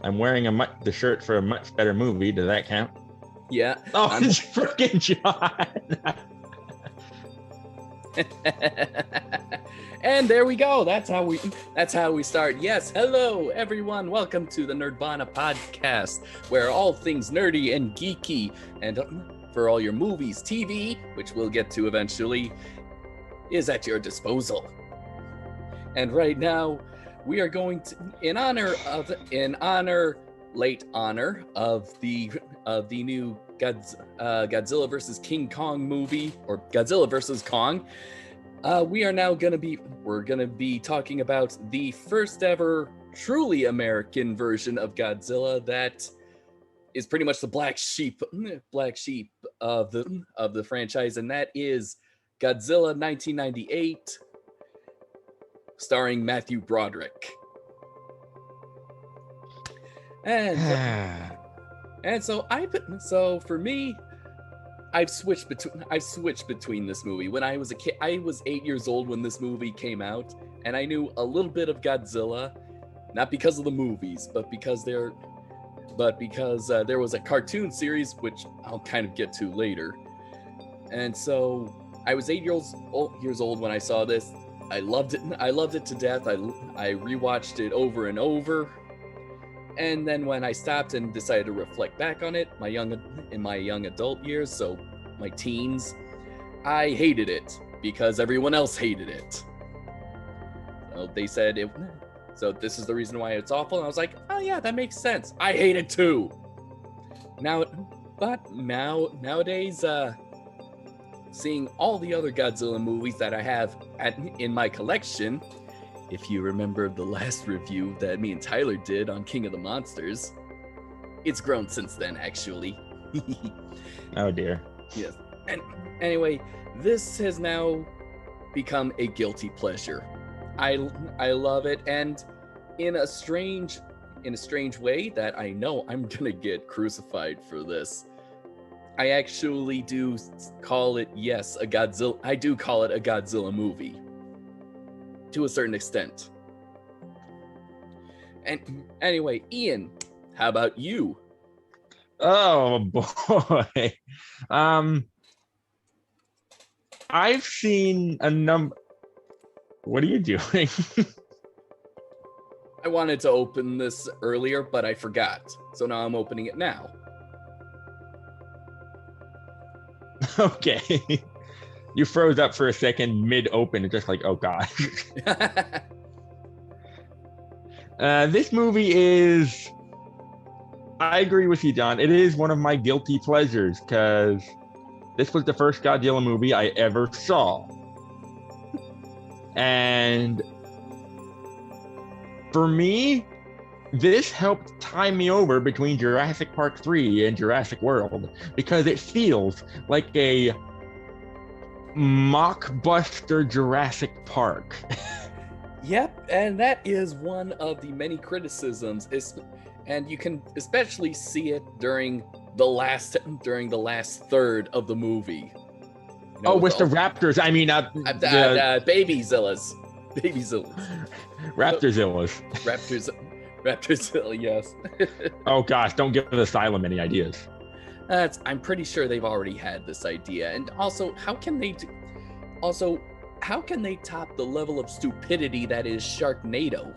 I'm wearing the shirt for a much better movie. Does that count? Yeah. Oh, it's freaking John. And there we go. That's how we start. Yes, hello everyone. Welcome to the Nerdvana Podcast, where all things nerdy and geeky, and for all your movies, TV, which we'll get to eventually, is at your disposal. And right now, we are going to, in honor of the new Godzilla versus King Kong movie, or Godzilla versus Kong. We're gonna be talking about the first ever truly American version of Godzilla that is pretty much the black sheep of the franchise, and that is Godzilla 1998, starring Matthew Broderick. And so for me, I've switched between this movie. When I was a kid, I was 8 years old when this movie came out, and I knew a little bit of Godzilla, not because of the movies, but because there was a cartoon series, which I'll kind of get to later. And so I was 8 years old when I saw this. I loved it. I loved it to death. I rewatched it over and over. And then when I stopped and decided to reflect back on it, in my young adult years, so my teens, I hated it because everyone else hated it. So they said it. So this is the reason why it's awful. And I was like, oh yeah, that makes sense. I hate it too. Nowadays, seeing all the other Godzilla movies that I have in my collection. If you remember the last review that me and Tyler did on King of the Monsters, it's grown since then, actually. Oh dear. Yes. And anyway, this has now become a guilty pleasure. I love it, and in a strange way that I know I'm gonna get crucified for this, I actually do call it, yes, a Godzilla. I do call it a Godzilla movie. To a certain extent. And anyway, Ian, how about you? Oh boy. I've seen a number. What are you doing? I wanted to open this earlier, but I forgot. So now I'm opening it now. Okay. You froze up for a second mid-open, and just like, oh god. This movie is, I agree with you, John. It is one of my guilty pleasures because this was the first Godzilla movie I ever saw. And for me, this helped tie me over between Jurassic Park 3 and Jurassic World because it feels like a mockbuster Jurassic Park. Yep, and that is one of the many criticisms, and you can especially see it during the last third of the movie. You know, with the raptors. I mean, Babyzillas. Raptorzillas. Raptorzilla, yes. Oh gosh, don't give the Asylum any ideas. I'm pretty sure they've already had this idea. And also, how can they top the level of stupidity that is Sharknado?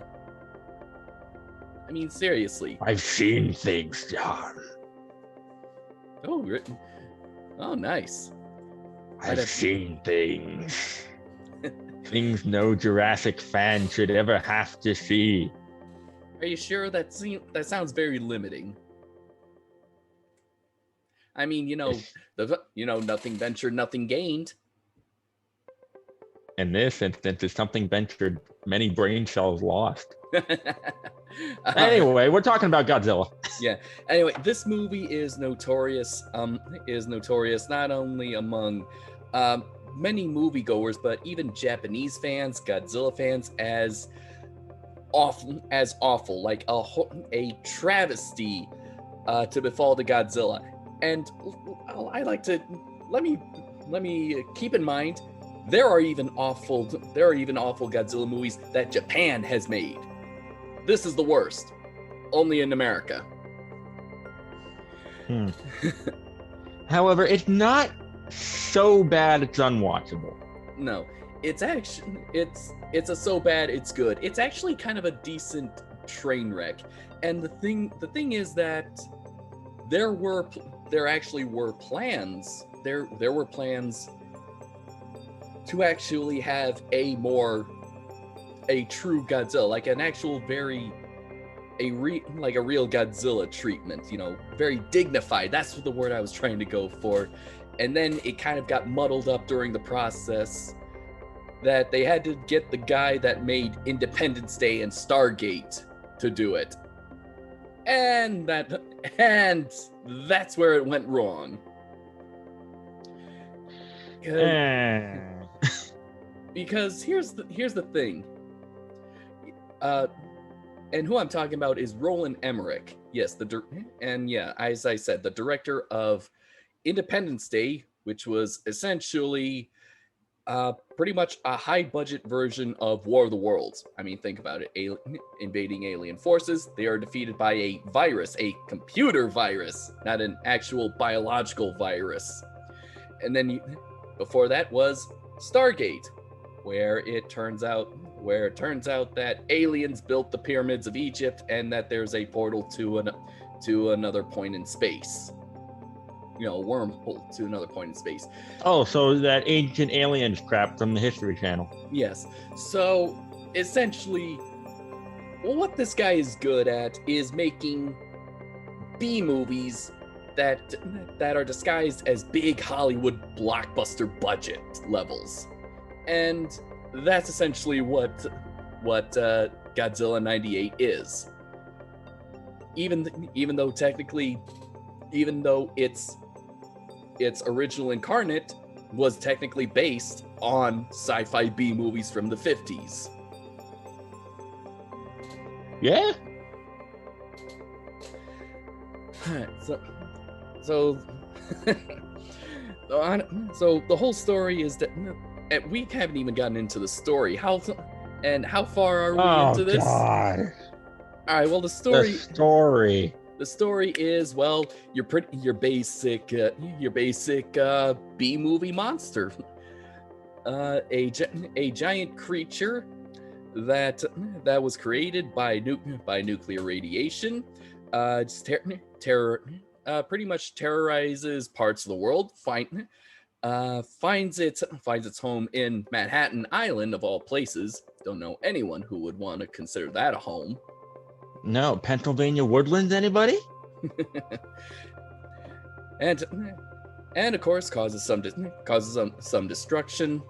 I mean, seriously. I've seen things, John. Oh, nice. I've seen things. Things no Jurassic fan should ever have to see. Are you sure? That sounds very limiting. I mean, nothing ventured, nothing gained. In this instance, it's something ventured, many brain cells lost. Anyway, we're talking about Godzilla. Yeah. Anyway, this movie is notorious not only among many moviegoers, but even Japanese fans, Godzilla fans, as awful, like a travesty to befall the Godzilla. And I like to let me keep in mind there are even awful Godzilla movies that Japan has made. This is the worst. only in America. However, it's not so bad it's unwatchable. No, it's actually it's a so bad it's good. It's actually kind of a decent train wreck. And the thing is that there actually were plans. There were plans to actually have a true Godzilla, like an actual like a real Godzilla treatment, very dignified. That's the word I was trying to go for. And then it kind of got muddled up during the process that they had to get the guy that made Independence Day and Stargate to do it. And that's where it went wrong. Because here's the thing. And who I'm talking about is Roland Emmerich. Yes, as I said, the director of Independence Day, which was essentially pretty much a high-budget version of War of the Worlds. I mean, think about it. Invading alien forces, they are defeated by a virus, a computer virus, not an actual biological virus. And then before that was Stargate, where it turns out that aliens built the pyramids of Egypt and that there's a portal to another point in space. A wormhole to another point in space. Oh, so that ancient aliens crap from the History Channel. Yes. So essentially, what this guy is good at is making B movies that are disguised as big Hollywood blockbuster budget levels. And that's essentially what Godzilla 98 is. Even though its original incarnate was technically based on sci-fi B movies from the 50s. Yeah. So the whole story is that we haven't even gotten into the story. How far are we into this? God. All right. Well, the story. The story is, well, your basic B movie monster, a giant creature that was created by nuclear radiation, pretty much terrorizes parts of the world. Finds its home in Manhattan Island of all places. Don't know anyone who would want to consider that a home. No, Pennsylvania woodlands, anybody? and of course causes some destruction.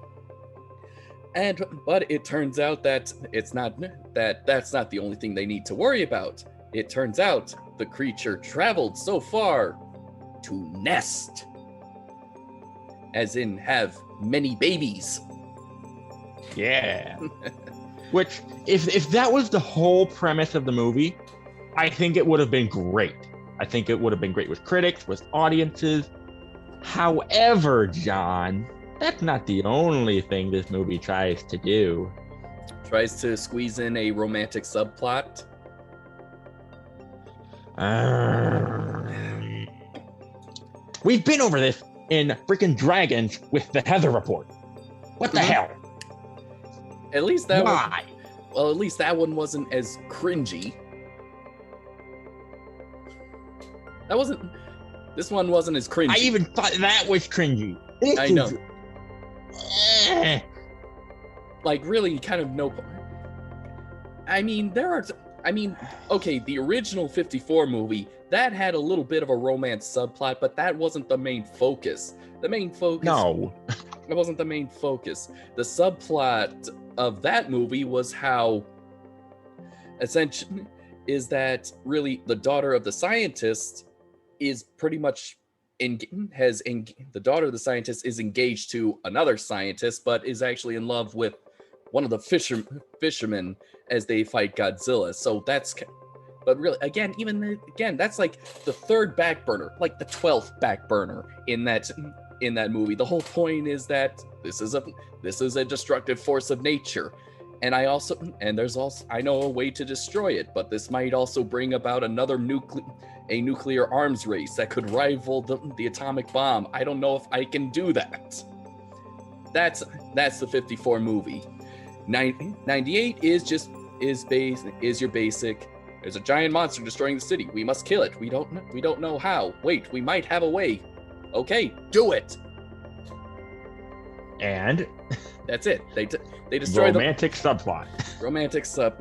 But it turns out that that's not the only thing they need to worry about. It turns out the creature traveled so far to nest, as in have many babies. Yeah. Which, if that was the whole premise of the movie, I think it would have been great. I think it would have been great with critics, with audiences. However, John, that's not the only thing this movie tries to do. Tries to squeeze in a romantic subplot. We've been over this in freaking Dragons with the Heather Report. What the hell? At least that Why? At least that one wasn't as cringy. This one wasn't as cringy. I even thought that was cringy. I know. Like, really, kind of no. Okay, the original 54 movie, that had a little bit of a romance subplot, but that wasn't the main focus. No. That wasn't the main focus. The subplot of that movie was how, essentially, is that really the daughter of the scientist is pretty much the daughter of the scientist is engaged to another scientist, but is actually in love with one of the fishermen as they fight Godzilla. So but really, again, that's like the third back burner, like the 12th back burner in that movie. The whole point is that this is a destructive force of nature. And I know a way to destroy it, but this might also bring about another nuclear arms race that could rival the atomic bomb. I don't know if I can do that. That's the 54 movie. 98 is your basic. There's a giant monster destroying the city. We must kill it. We don't know how. Wait, we might have a way. Okay, do it. And that's it. They destroy romantic subplot. Romantic sub.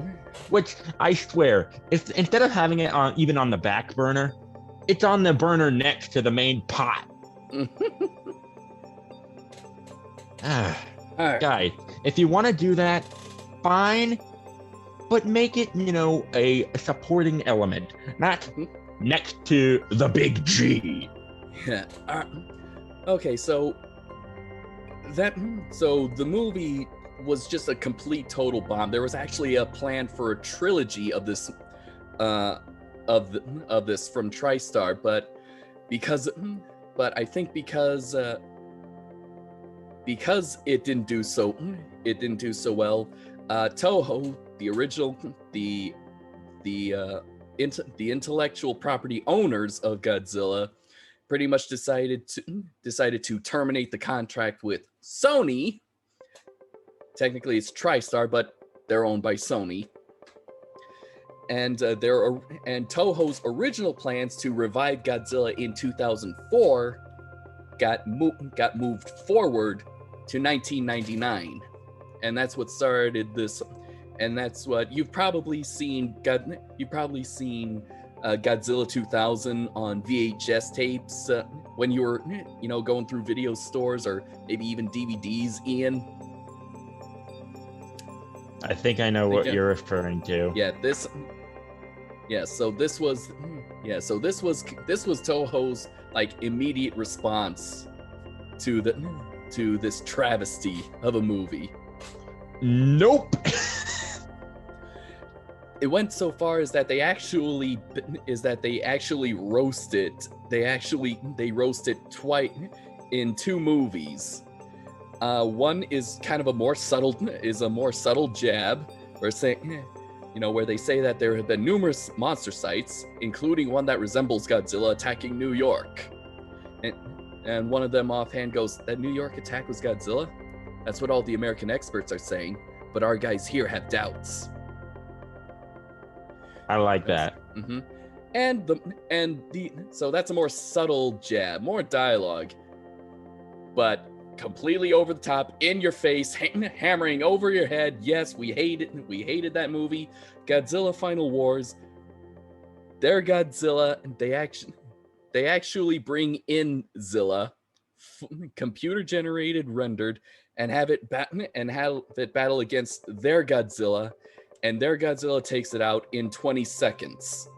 Which I swear, if instead of having it even on the back burner, it's on the burner next to the main pot. Guys, if you want to do that, fine, but make it, a supporting element, not next to the big G. Yeah. Okay, so the movie was just a complete total bomb. There was actually a plan for a trilogy of this of this from TriStar, but I think because it didn't do so well, Toho, the intellectual property owners of Godzilla, pretty much decided to terminate the contract with Sony. Technically, it's TriStar, but they're owned by Sony. And Toho's original plans to revive Godzilla in 2004 got moved forward to 1999, and that's what started this. And that's what you've probably seen. You've probably seen Godzilla 2000 on VHS tapes when you were, going through video stores or maybe even DVDs. Ian, I think I know what you're referring to. So this was Toho's immediate response to this travesty of a movie. Nope. It went so far as that they actually roast it. They roast it twice in two movies. One is kind of a more subtle jab, where they say that there have been numerous monster sites, including one that resembles Godzilla attacking New York. And one of them offhand goes, that New York attack was Godzilla? That's what all the American experts are saying, but our guys here have doubts. I like that. Mm-hmm. So that's a more subtle jab, more dialogue, but completely over the top, in your face, hammering over your head. Yes, we hated that movie. Godzilla Final Wars. They're Godzilla. They actually bring in Zilla, computer generated, rendered, and have it battle against their Godzilla, and their Godzilla takes it out in 20 seconds.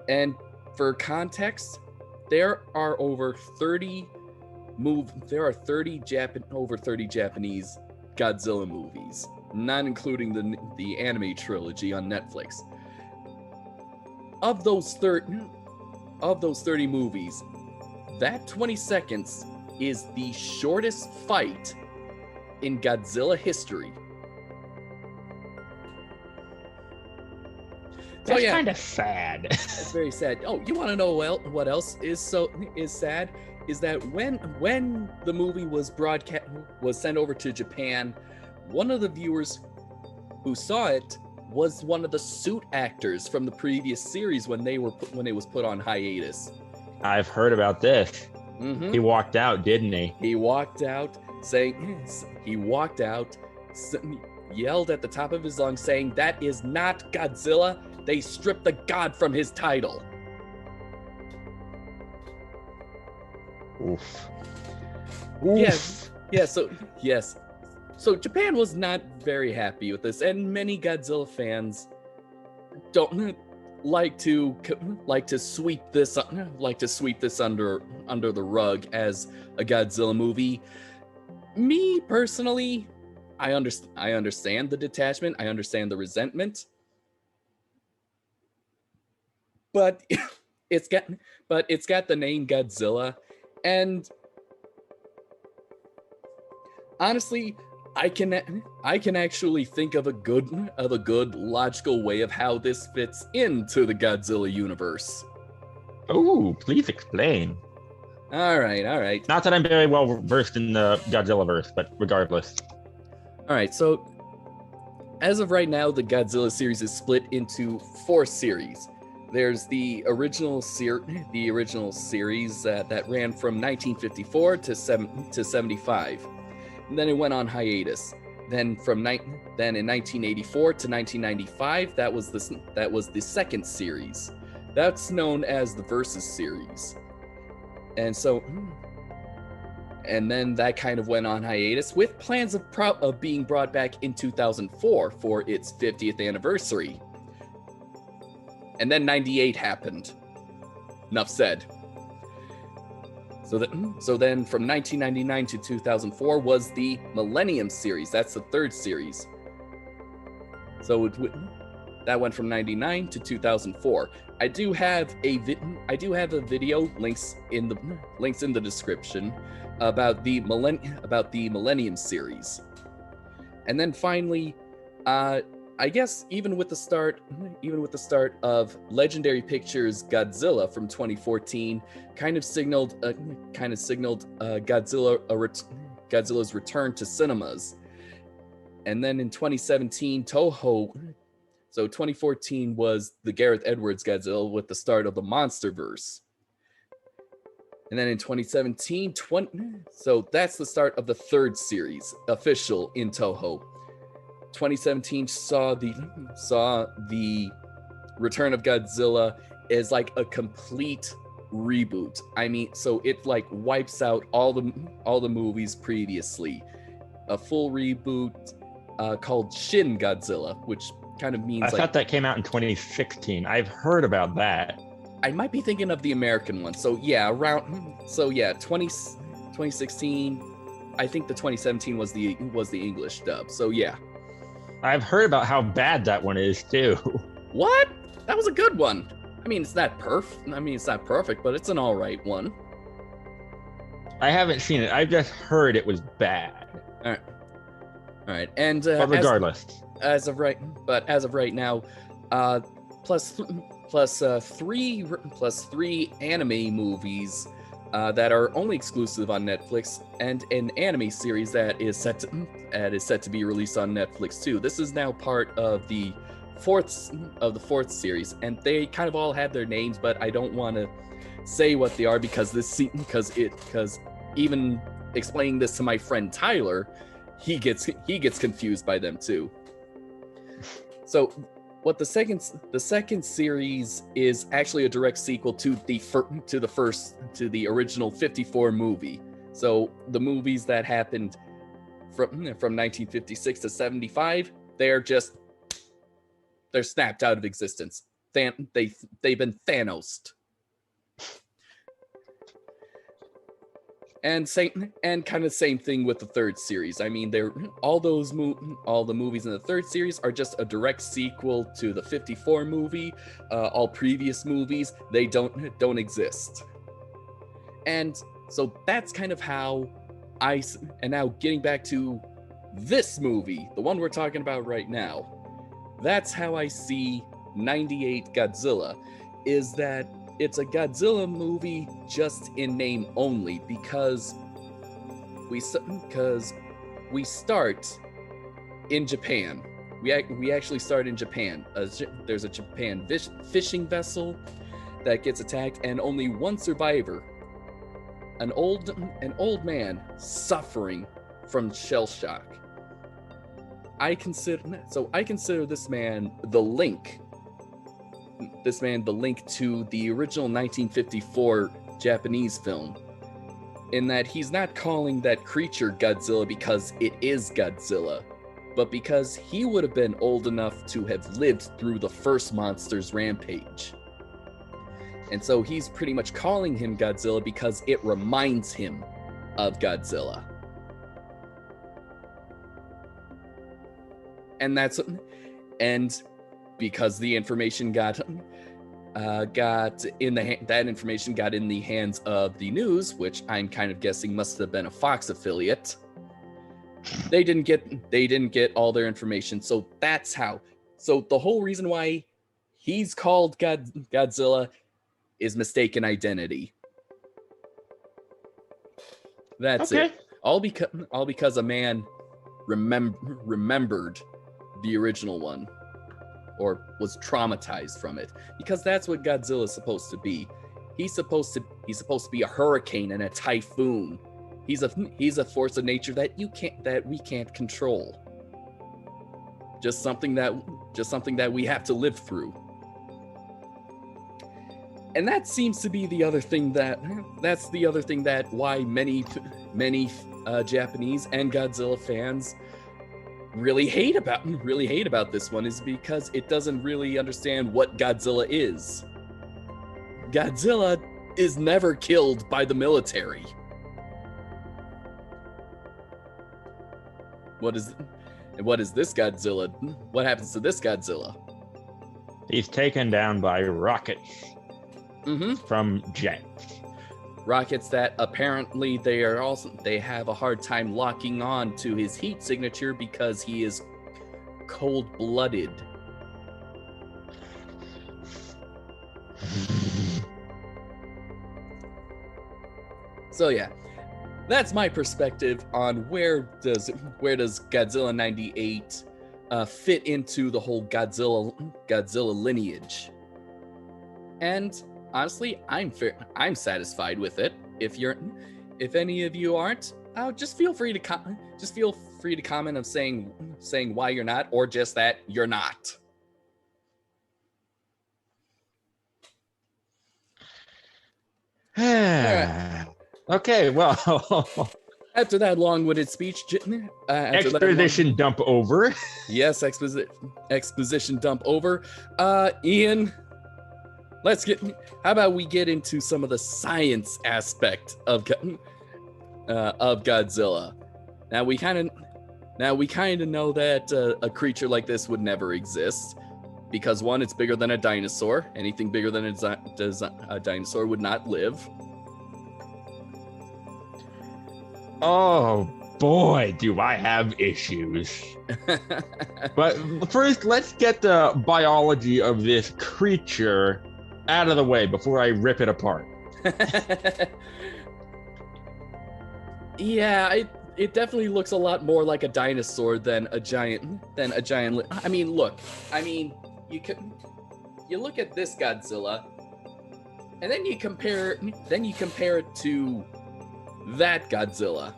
And for context, there are over 30 Japanese Godzilla movies, not including the anime trilogy on Netflix. Of those 30 movies, that 20 seconds is the shortest fight in Godzilla history. That's kind of sad. That's very sad. Oh, you want to know what else is sad? Is that when the movie was sent over to Japan, one of the viewers who saw it was one of the suit actors from the previous series when it was put on hiatus. I've heard about this. Mm-hmm. He walked out, didn't he? He walked out, yelled at the top of his lungs, saying, "That is not Godzilla. They stripped the god from his title." Oof. Yes. So Japan was not very happy with this, and many Godzilla fans don't like to sweep this under the rug as a Godzilla movie. Me personally, I understand the detachment. I understand the resentment. But it's got the name Godzilla, and honestly, I can actually think of a good logical way of how this fits into the Godzilla universe. Oh, please explain. All right. Not that I'm very well versed in the Godzilla verse, but regardless. All right, so as of right now, the Godzilla series is split into 4 series. There's the original series that ran from 1954 to 75. And then it went on hiatus. Then in 1984 to 1995, that was the second series. That's known as the Versus series. And then that kind of went on hiatus with plans of being brought back in 2004 for its 50th anniversary. And then 98 happened. Enough said. So then from 1999 to 2004 was the Millennium Series. That's the third series. So that went from 99 to 2004. I do have a video, links in the description, about the Millennium Series. And then finally, I guess even with the start of Legendary Pictures' Godzilla from 2014, kind of signaled Godzilla's return to cinemas. And then in 2017, Toho. So 2014 was the Gareth Edwards Godzilla with the start of the MonsterVerse. And then in 2017, so that's the start of the third series, official in Toho. 2017 saw the return of Godzilla as like a complete reboot. I mean, so it like wipes out all the movies previously. A full reboot called Shin Godzilla, which kind of means I thought that came out in 2016. I've heard about that. I might be thinking of the American one. So yeah, 2016. I think the 2017 was the English dub. So yeah. I've heard about how bad that one is too. What? That was a good one. I mean, it's not perfect, but it's an all right one. I haven't seen it. I've just heard it was bad. All right. And but regardless, as of right now, plus three anime movies that are only exclusive on Netflix, and an anime series that is set to be released on Netflix too. This is now part of the fourth series, and they kind of all have their names, but I don't want to say what they are because even explaining this to my friend Tyler, he gets confused by them too. So what the second series is actually a direct sequel to the original 54 movie. So the movies that happened from 1956 to 75, they're snapped out of existence. They've been Thanos'd. And kind of same thing with the third series. I mean, all the movies in the third series are just a direct sequel to the 54 movie. All previous movies, they don't exist. And so that's kind of how and now getting back to this movie, the one we're talking about right now, that's how I see 98 Godzilla, is that it's a Godzilla movie just in name only, because we start in Japan. We actually start in Japan. There's a Japan fishing vessel that gets attacked, and only one survivor, an old man suffering from shell shock. I consider this man the link to the original 1954 Japanese film, in that he's not calling that creature Godzilla because it is Godzilla, but because he would have been old enough to have lived through the first monster's rampage. And so he's pretty much calling him Godzilla because it reminds him of Godzilla. And because the information got in the hands of the news, which I'm kind of guessing must have been a Fox affiliate, They didn't get all their information. So that's how. So the whole reason why he's called Godzilla is mistaken identity. That's Okay. it. All because a man remembered the original one, or was traumatized from it. Because that's what Godzilla is supposed to be. He's supposed to be a hurricane and a typhoon. He's a force of nature that we can't control. Just something that we have to live through. And that seems to be the other thing that why many Japanese and Godzilla fans really hate about this one, is because it doesn't really understand what Godzilla is. Godzilla is never killed by the military. What is this Godzilla? What happens to this Godzilla? He's taken down by rockets from jets. Rockets that apparently they have a hard time locking on to his heat signature because he is cold-blooded. So yeah, that's my perspective on where does Godzilla 98 fit into the whole Godzilla lineage. And honestly, I'm satisfied with it. If any of you aren't, just feel free to comment of saying why you're not, or just that you're not. Okay, well. After that long-winded speech, exposition dump over. Yes, exposition dump over. Ian, how about we get into some of the science aspect of Godzilla? Now we kind of know that a creature like this would never exist, because one, it's bigger than a dinosaur. Anything bigger than a dinosaur would not live. Oh boy, do I have issues. But first, let's get the biology of this creature out of the way before I rip it apart. Yeah, it definitely looks a lot more like a dinosaur than a giant. I mean, look. You look at this Godzilla, and then you compare it to that Godzilla.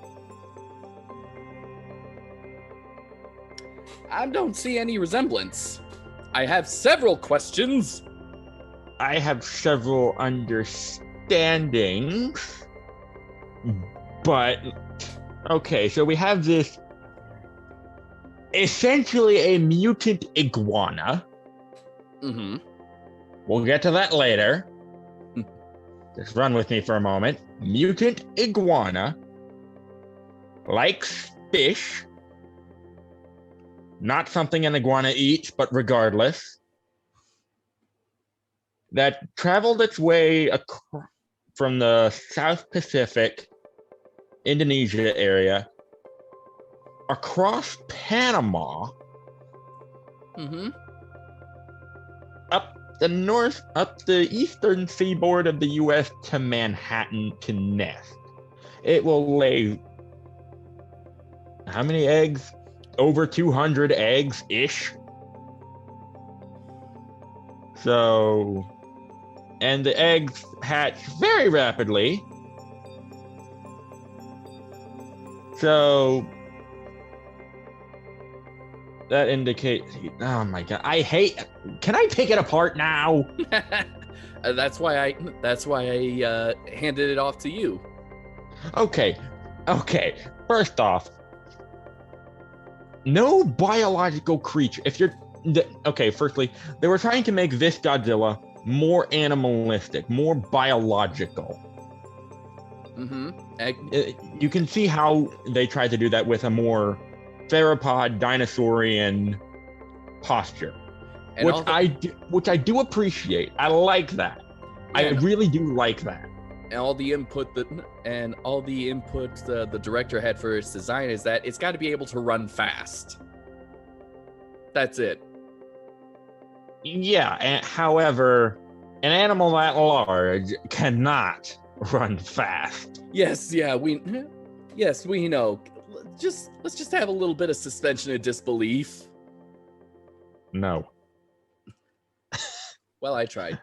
I don't see any resemblance. I have several questions. I have several understandings. But, okay, so we have this essentially a mutant iguana. Mm-hmm. We'll get to that later. Just run with me for a moment. Mutant iguana likes fish. Not something an iguana eats, but regardless. That traveled its way from the South Pacific, Indonesia area, across Panama, up the eastern seaboard of the U.S. to Manhattan to nest. It will lay how many eggs? Over 200 eggs-ish. So, and the eggs hatch very rapidly. So, that indicates, oh my God, can I pick it apart now? That's why I handed it off to you. Okay, first off, no biological creature. Firstly, they were trying to make this Godzilla more animalistic, more biological. You can see how they tried to do that with a more theropod, dinosaurian posture, which I do appreciate. I like that. I really do like that. all the input the director had for its design is that it's got to be able to run fast. That's it. Yeah, and however, an animal that large cannot run fast. Yes, we know. Let's just have a little bit of suspension of disbelief. No. Well, I tried.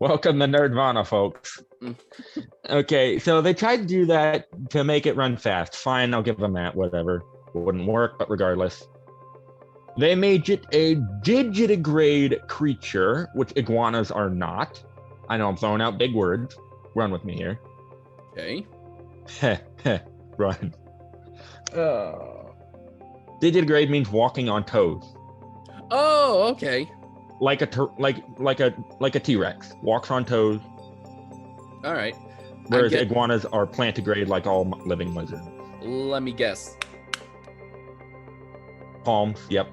Welcome to Nerdvana, folks. Okay, so they tried to do that to make it run fast. Fine, I'll give them that, whatever. It wouldn't work, but regardless. They made it a digitigrade creature, which iguanas are not. I know I'm throwing out big words. Run with me here. Okay. Run. Digitigrade means walking on toes. Oh, okay. Like a T-Rex walks on toes. All right. Whereas iguanas are plantigrade, like all living lizards. Let me guess. Palms. Yep.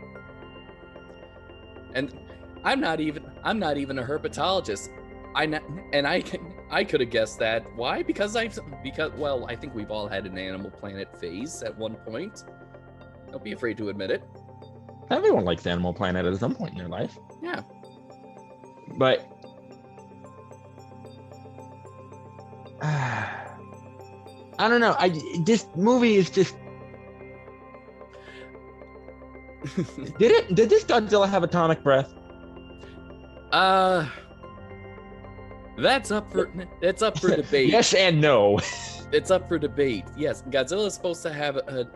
And I'm not even a herpetologist. I could have guessed that. Why? Because I think we've all had an Animal Planet phase at one point. Don't be afraid to admit it. Everyone likes Animal Planet at some point in their life. Yeah. But I don't know. This movie is just. Did this Godzilla have atomic breath? That's up for debate. Yes and no. It's up for debate. Yes, Godzilla is supposed to have a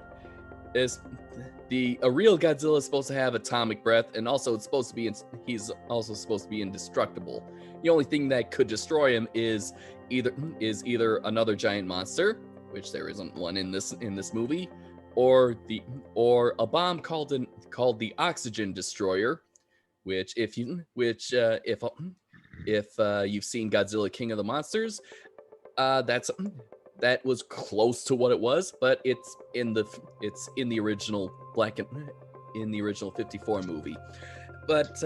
real Godzilla is supposed to have atomic breath, and also he's also supposed to be indestructible. The only thing that could destroy him is either another giant monster, which there isn't one in this movie, or a bomb called the Oxygen Destroyer, which if you've seen Godzilla King of the Monsters, that was close to what it was, but it's in the original in the original 54 movie. But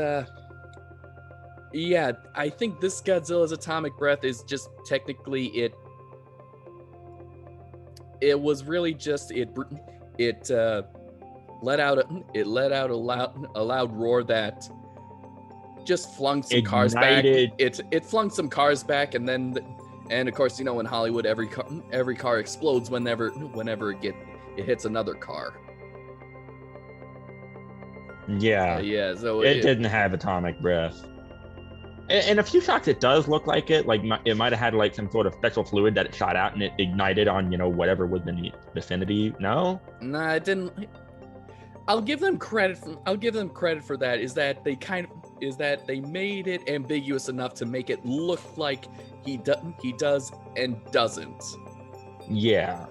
yeah, I think this Godzilla's atomic breath is just technically it was really just it let out a loud roar that just flung some cars back. It flung some cars back, and of course, in Hollywood, every car explodes whenever it hits another car. Yeah. Yeah. So it didn't have atomic breath. In a few shots, it does look like it. Like it might have had like some sort of special fluid that it shot out and it ignited on whatever was in the vicinity. No. Nah, it didn't. I'll give them credit for that. Is that they made it ambiguous enough to make it look like he does and doesn't. Yeah.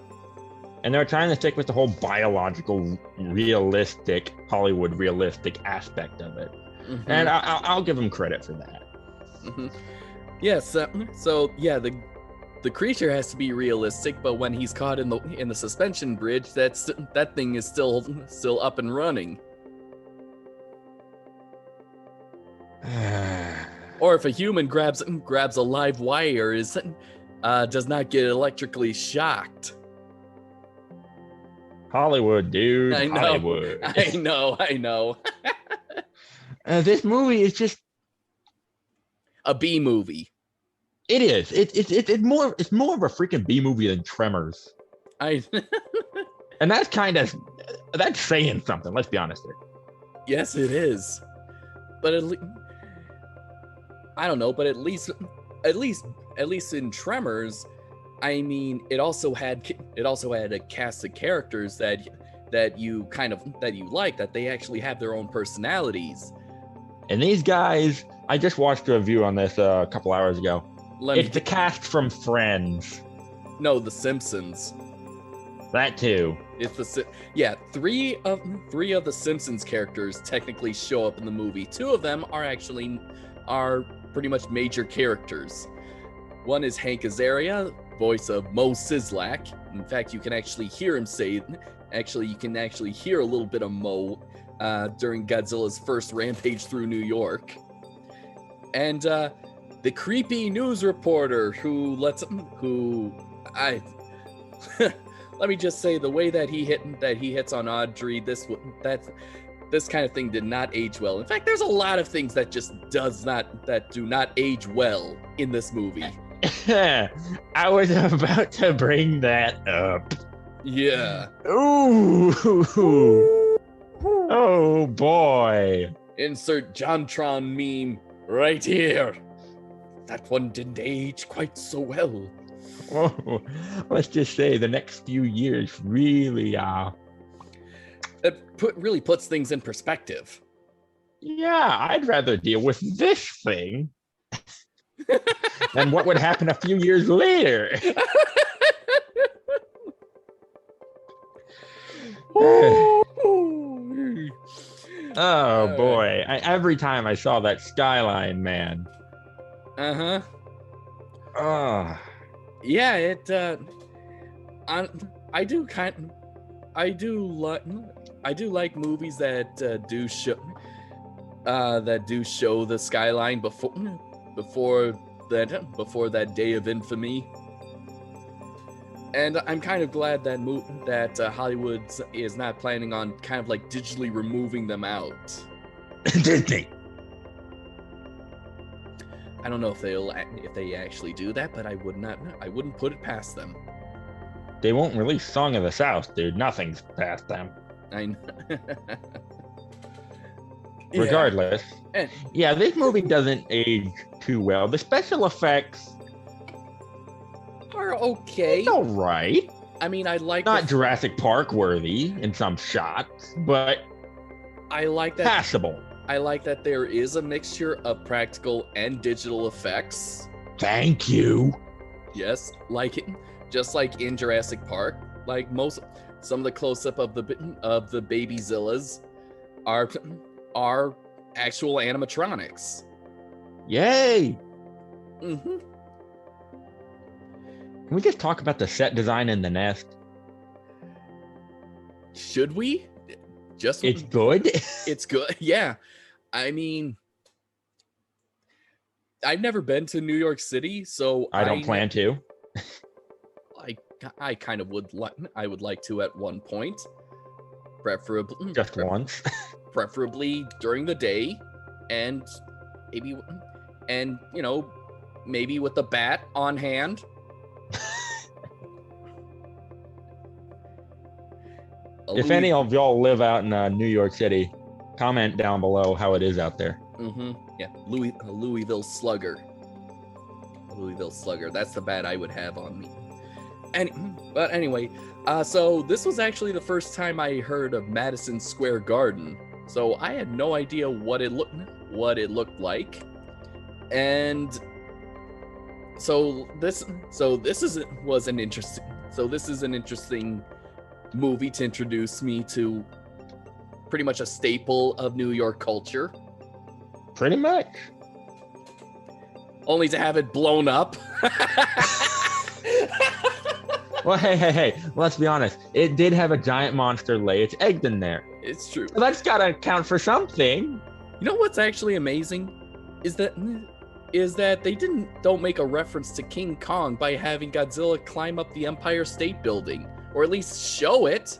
And they're trying to stick with the whole biological, realistic, Hollywood realistic aspect of it. Mm-hmm. And I'll give them credit for that. Mm-hmm. Yes. So yeah, the creature has to be realistic, but when he's caught in the suspension bridge, that thing is still up and running. Or if a human grabs a live wire, does not get electrically shocked. Hollywood, dude. I know. Hollywood. I know. This movie is just a B movie. It is. It's more of a freaking B movie than Tremors. And that's saying something. Let's be honest here. Yes, it is. But I don't know. But at least in Tremors, I mean, it also had a cast of characters that you like, that they actually have their own personalities. And these guys, I just watched a review on this a couple hours ago. It's the cast from Friends. No, The Simpsons. That too. It's three of the Simpsons characters technically show up in the movie. Two of them are pretty much major characters. One is Hank Azaria, voice of Mo Sizlak. In fact, you can actually hear him say. Actually, you can actually hear a little bit of Mo during Godzilla's first rampage through New York. And the creepy news reporter let me just say, the way that he hits on Audrey, this kind of thing did not age well. In fact, there's a lot of things that just do not age well in this movie. I was about to bring that up. Yeah. Ooh. Oh boy. Insert JonTron meme right here. That one didn't age quite so well. Oh, let's just say the next few years really really puts things in perspective. Yeah, I'd rather deal with this thing than what would happen a few years later. Oh boy, every time I saw that skyline, man. Uh-huh. Oh. Yeah, I do like movies that do show the skyline before that day of infamy. And I'm kind of glad that Hollywood is not planning on kind of like digitally removing them out. Disney. I don't know if they actually do that, but I wouldn't put it past them. They won't release Song of the South, dude. Nothing's past them. I know. Regardless. Yeah, this movie doesn't age too well. The special effects are okay. It's all right. I mean, I like not Jurassic Park worthy in some shots, but I like that passable. I like that there is a mixture of practical and digital effects. Thank you. Yes, just like in Jurassic Park, like some of the close-up of the Babyzillas are actual animatronics. Yay! Mm-hmm. Can we just talk about the set design in The Nest? Should we? It's good. It's good. Yeah. I mean, I've never been to New York City, so I don't plan to. I kind of would like to at one point, preferably just once, preferably during the day, and maybe with the bat on hand. If any of y'all live out in New York City, comment down below how it is out there. Mm-hmm. Yeah, Louisville Slugger. Louisville Slugger. That's the bat I would have on me. But anyway, so this was actually the first time I heard of Madison Square Garden. So I had no idea what it looked like, and this is an interesting movie to introduce me to pretty much a staple of New York culture. Pretty much. Only to have it blown up. Well, hey, let's be honest. It did have a giant monster lay its eggs in there. It's true. So that's gotta count for something. You know what's actually amazing? Is that they don't make a reference to King Kong by having Godzilla climb up the Empire State Building. Or at least show it.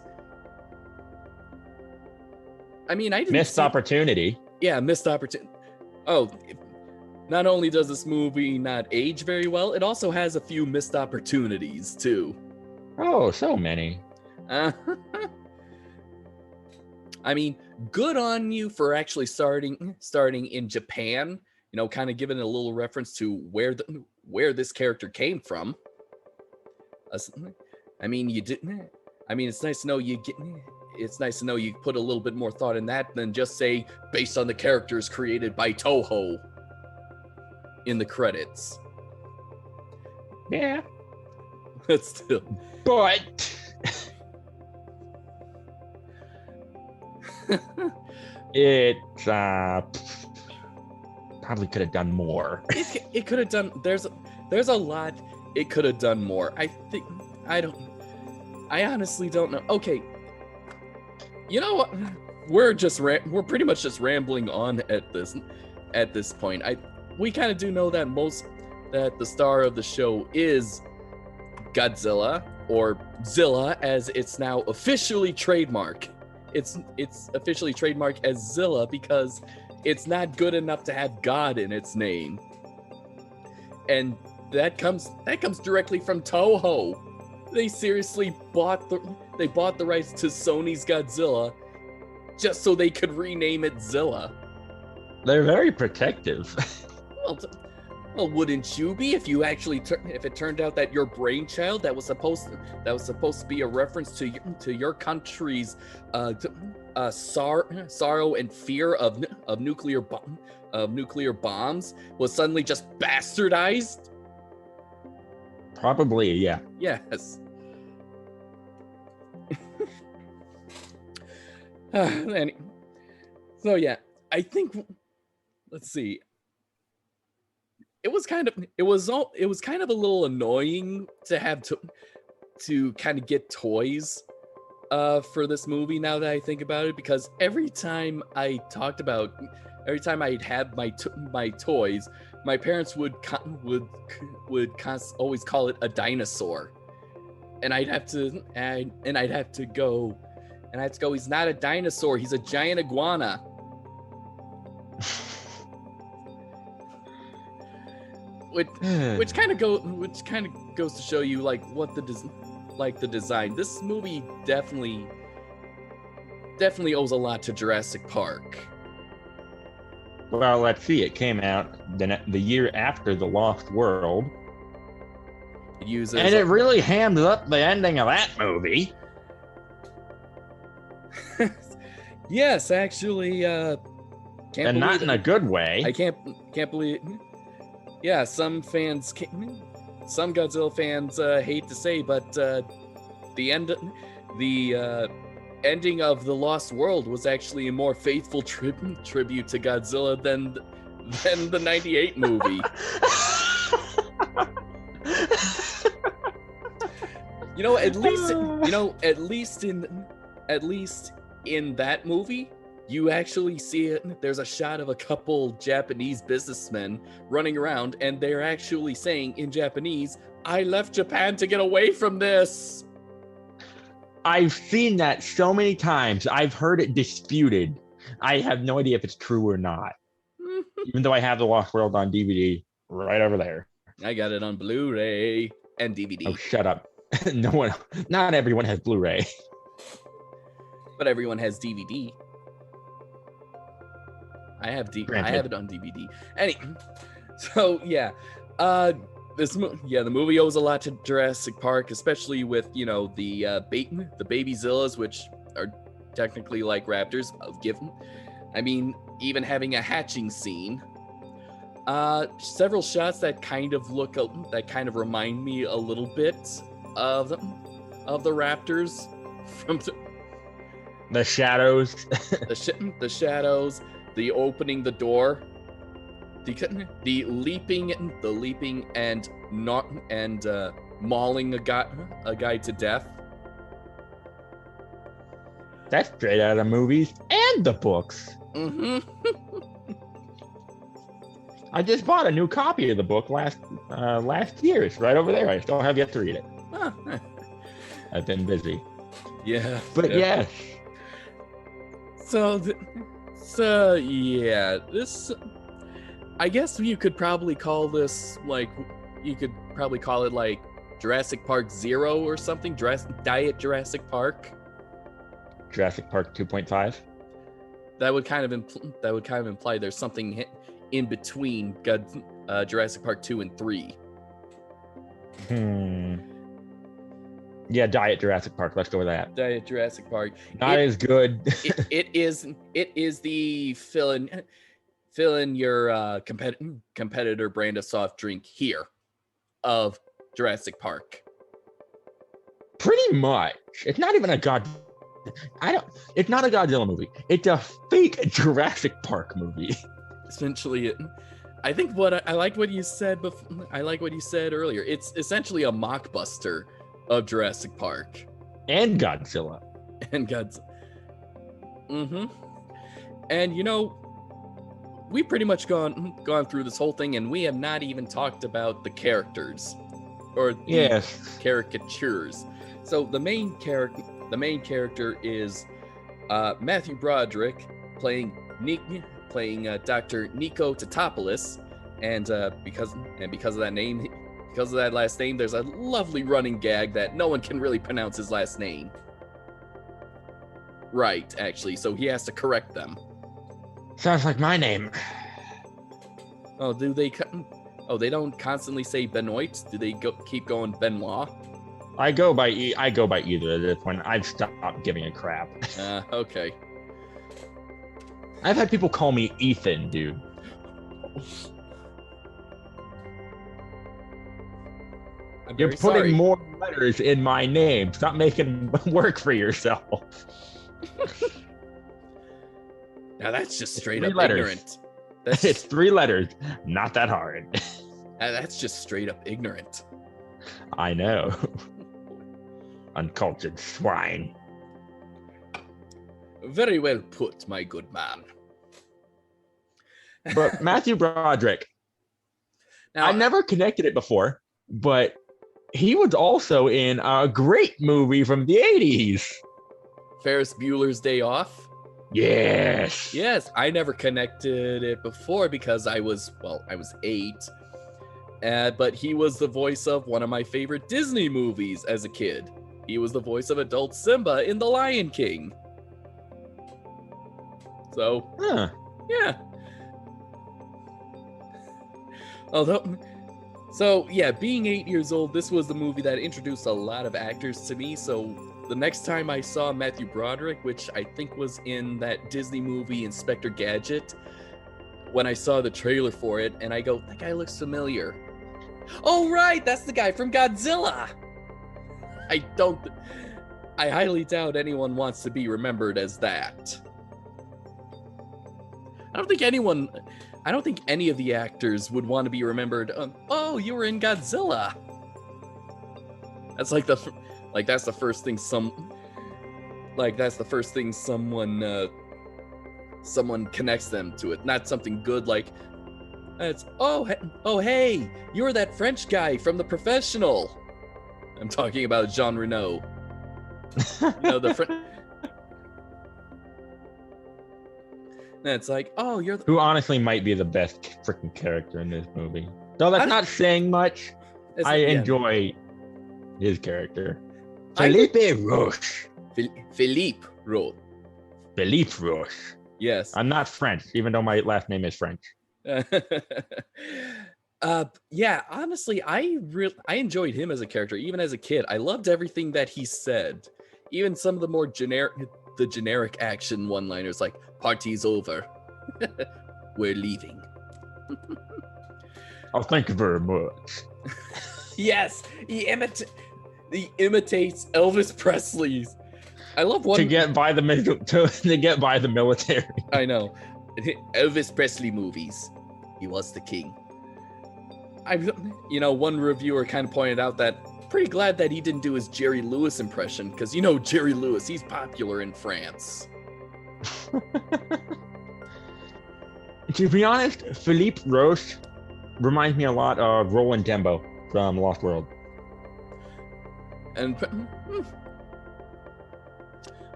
I mean, I didn't missed opportunity. Yeah, missed opportunity. Oh, not only does this movie not age very well, it also has a few missed opportunities too. Oh, so many. I mean, good on you for actually starting in Japan. You know, kind of giving a little reference to where this character came from. I mean, you didn't. I mean, it's nice to know you put a little bit more thought in that than just say based on the characters created by Toho in the credits. Yeah. But still. But it probably could have done more. It could have done. There's a lot it could have done more. I honestly don't know. Okay. You know what? We're pretty much just rambling on at this point. we kind of do know that the star of the show is Godzilla, or Zilla, as it's now officially trademarked. It's officially trademarked as Zilla because it's not good enough to have God in its name. And that comes directly from Toho. They seriously bought the rights to Sony's Godzilla just so they could rename it Zilla. They're very protective. Well, wouldn't you be if you actually if it turned out that your brainchild that was supposed to be a reference to your country's sorrow and fear of nuclear bombs was suddenly just bastardized? Probably, yeah. Yes. So yeah, I think. Let's see. It was kind of a little annoying to have to kind of get toys for this movie now that I think about it, because every time I'd have my toys, my parents would always call it a dinosaur, and I'd have to go, he's not a dinosaur, he's a giant iguana. Which kind of goes to show you like what the design. This movie definitely owes a lot to Jurassic Park. Well, let's see. It came out the year after The Lost World. It really hammed up the ending of that movie. Yes, actually, and not in a good way. I can't believe. Yeah, some Godzilla fans hate to say, but the ending of The Lost World was actually a more faithful tribute to Godzilla than the '98 movie. At least in that movie, you actually see it. There's a shot of a couple Japanese businessmen running around, and they're actually saying in Japanese, "I left Japan to get away from this." I've seen that so many times. I've heard it disputed. I have no idea if it's true or not. Even though I have The Lost World on DVD right over there. I got it on Blu-ray and DVD. Oh, shut up. Not everyone has Blu-ray. But everyone has DVD. I have it on DVD. So yeah, the movie owes a lot to Jurassic Park, especially with the baby Zillas, which are technically like raptors. Even having a hatching scene. Several shots that kind of remind me a little bit of the raptors from the shadows. the shadows. The opening the door, the leaping and mauling a guy to death. That's straight out of movies and the books. Mm-hmm. I just bought a new copy of the book last year. It's right over there. I still have yet to read it. Huh. I've been busy. Yeah. But yeah. So yeah, this, I guess you could probably call this like Jurassic Park 0 or something. Diet Jurassic Park. Jurassic Park 2.5. That would kind of imply there's something in between Jurassic Park 2 and 3. Yeah, Diet Jurassic Park. Let's go with that. Diet Jurassic Park. Not as good. It is the fill in your competitor brand of soft drink here of Jurassic Park. Pretty much. It's not even it's not a Godzilla movie. It's a fake Jurassic Park movie. Essentially, I think I like what you said before. I like what you said earlier. It's essentially a mockbuster of Jurassic Park and Godzilla. Mm-hmm. And we've pretty much gone through this whole thing, and we have not even talked about the characters or the caricatures. So the main character is Matthew Broderick playing Dr. Nico Tatopoulos, and because of that name, because of that last name, there's a lovely running gag that no one can really pronounce his last name right, actually, so he has to correct them. Sounds like my name. Oh, do they? Oh, they don't constantly say Benoit. Do they keep going Benoit? I go by either at this point. I've stopped giving a crap. Okay. I've had people call me Ethan, dude. You're putting more letters in my name. Stop making work for yourself. Now that's just straight up ignorant. It's 3 letters. Not that hard. That's just straight up ignorant. I know. Uncultured swine. Very well put, my good man. But Matthew Broderick, now, I never connected it before, but he was also in a great movie from the 80s. Ferris Bueller's Day Off? Yes. Yes, I never connected it before because I was 8. But he was the voice of one of my favorite Disney movies as a kid. He was the voice of adult Simba in The Lion King. So, yeah. Being 8 years old, this was the movie that introduced a lot of actors to me. So the next time I saw Matthew Broderick, which I think was in that Disney movie Inspector Gadget, when I saw the trailer for it, and I go, that guy looks familiar. Oh, right, that's the guy from Godzilla. I highly doubt anyone wants to be remembered as that. I don't think any of the actors would want to be remembered. Oh, you were in Godzilla. That's that's the first thing someone connects them to it. Not something good like it's hey, you're that French guy from The Professional. I'm talking about Jean Reno. It's like, oh, you're who honestly might be the best freaking character in this movie. Though that's not saying much. I enjoy his character. Philippe Roche. Philippe Roche. Philippe Roche. Yes. I'm not French, even though my last name is French. Honestly, I enjoyed him as a character, even as a kid. I loved everything that he said. Even some of the more generic action one-liners like "Party's over, we're leaving." Oh, thank you very much. Yes, he imitates Elvis Presley's. I love one to get by the military. I know. Elvis Presley movies. He was the king. One reviewer kind of pointed out that pretty glad that he didn't do his Jerry Lewis impression, because Jerry Lewis, he's popular in France. To be honest, Philippe Roche reminds me a lot of Roland Dembo from Lost World. And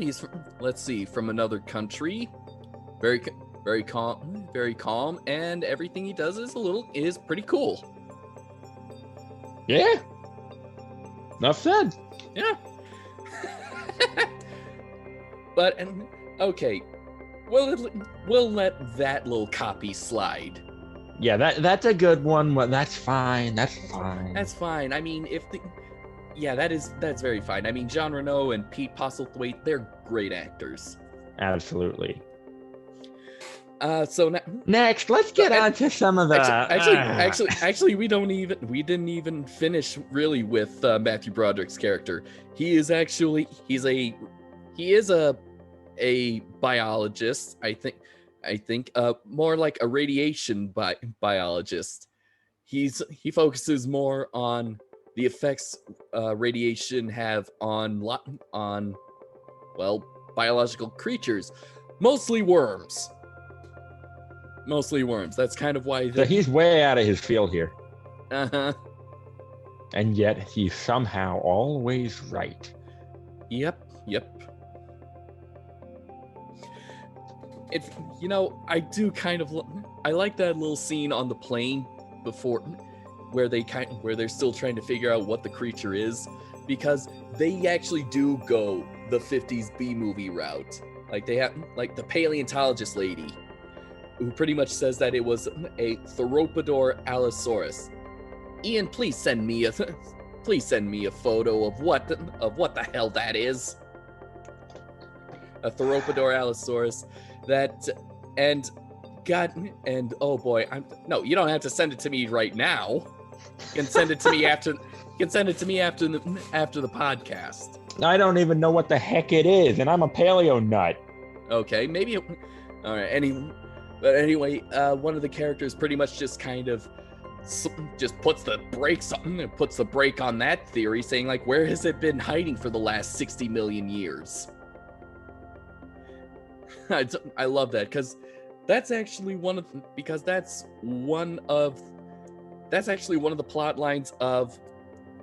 he's from another country, very calm, and everything he does is pretty cool. Yeah. Enough said. Yeah. But okay, we'll let that little copy slide. Yeah, that's a good one. Well, that's fine. That's fine. I mean, that's very fine. I mean, Jean Reno and Pete Postlethwaite, they're great actors. Absolutely. So next, let's get on to some of the. Actually, we didn't even finish really with Matthew Broderick's character. He is a biologist. I think more like a radiation biologist. He focuses more on the effects radiation have on biological creatures, mostly worms. Mostly worms. That's kind of why. So he's way out of his field here. Uh-huh. And yet he's somehow always right. Yep. If I do kind of. I like that little scene on the plane before, where they're still trying to figure out what the creature is, because they actually do go the 50s B movie route. Like they have, like the paleontologist lady, who pretty much says that it was a Theropodor allosaurus. Ian, please send me a photo of what the hell that is. A Theropodor allosaurus. Oh boy, no, you don't have to send it to me right now. You can send it to me after. You can send it to me after the podcast. I don't even know what the heck it is, and I'm a paleo nut. Okay, maybe. All right. Anyway, one of the characters pretty much just kind of just puts the brake on that theory, saying like, where has it been hiding for the last 60 million years? I love that, because that's actually one of the plot lines of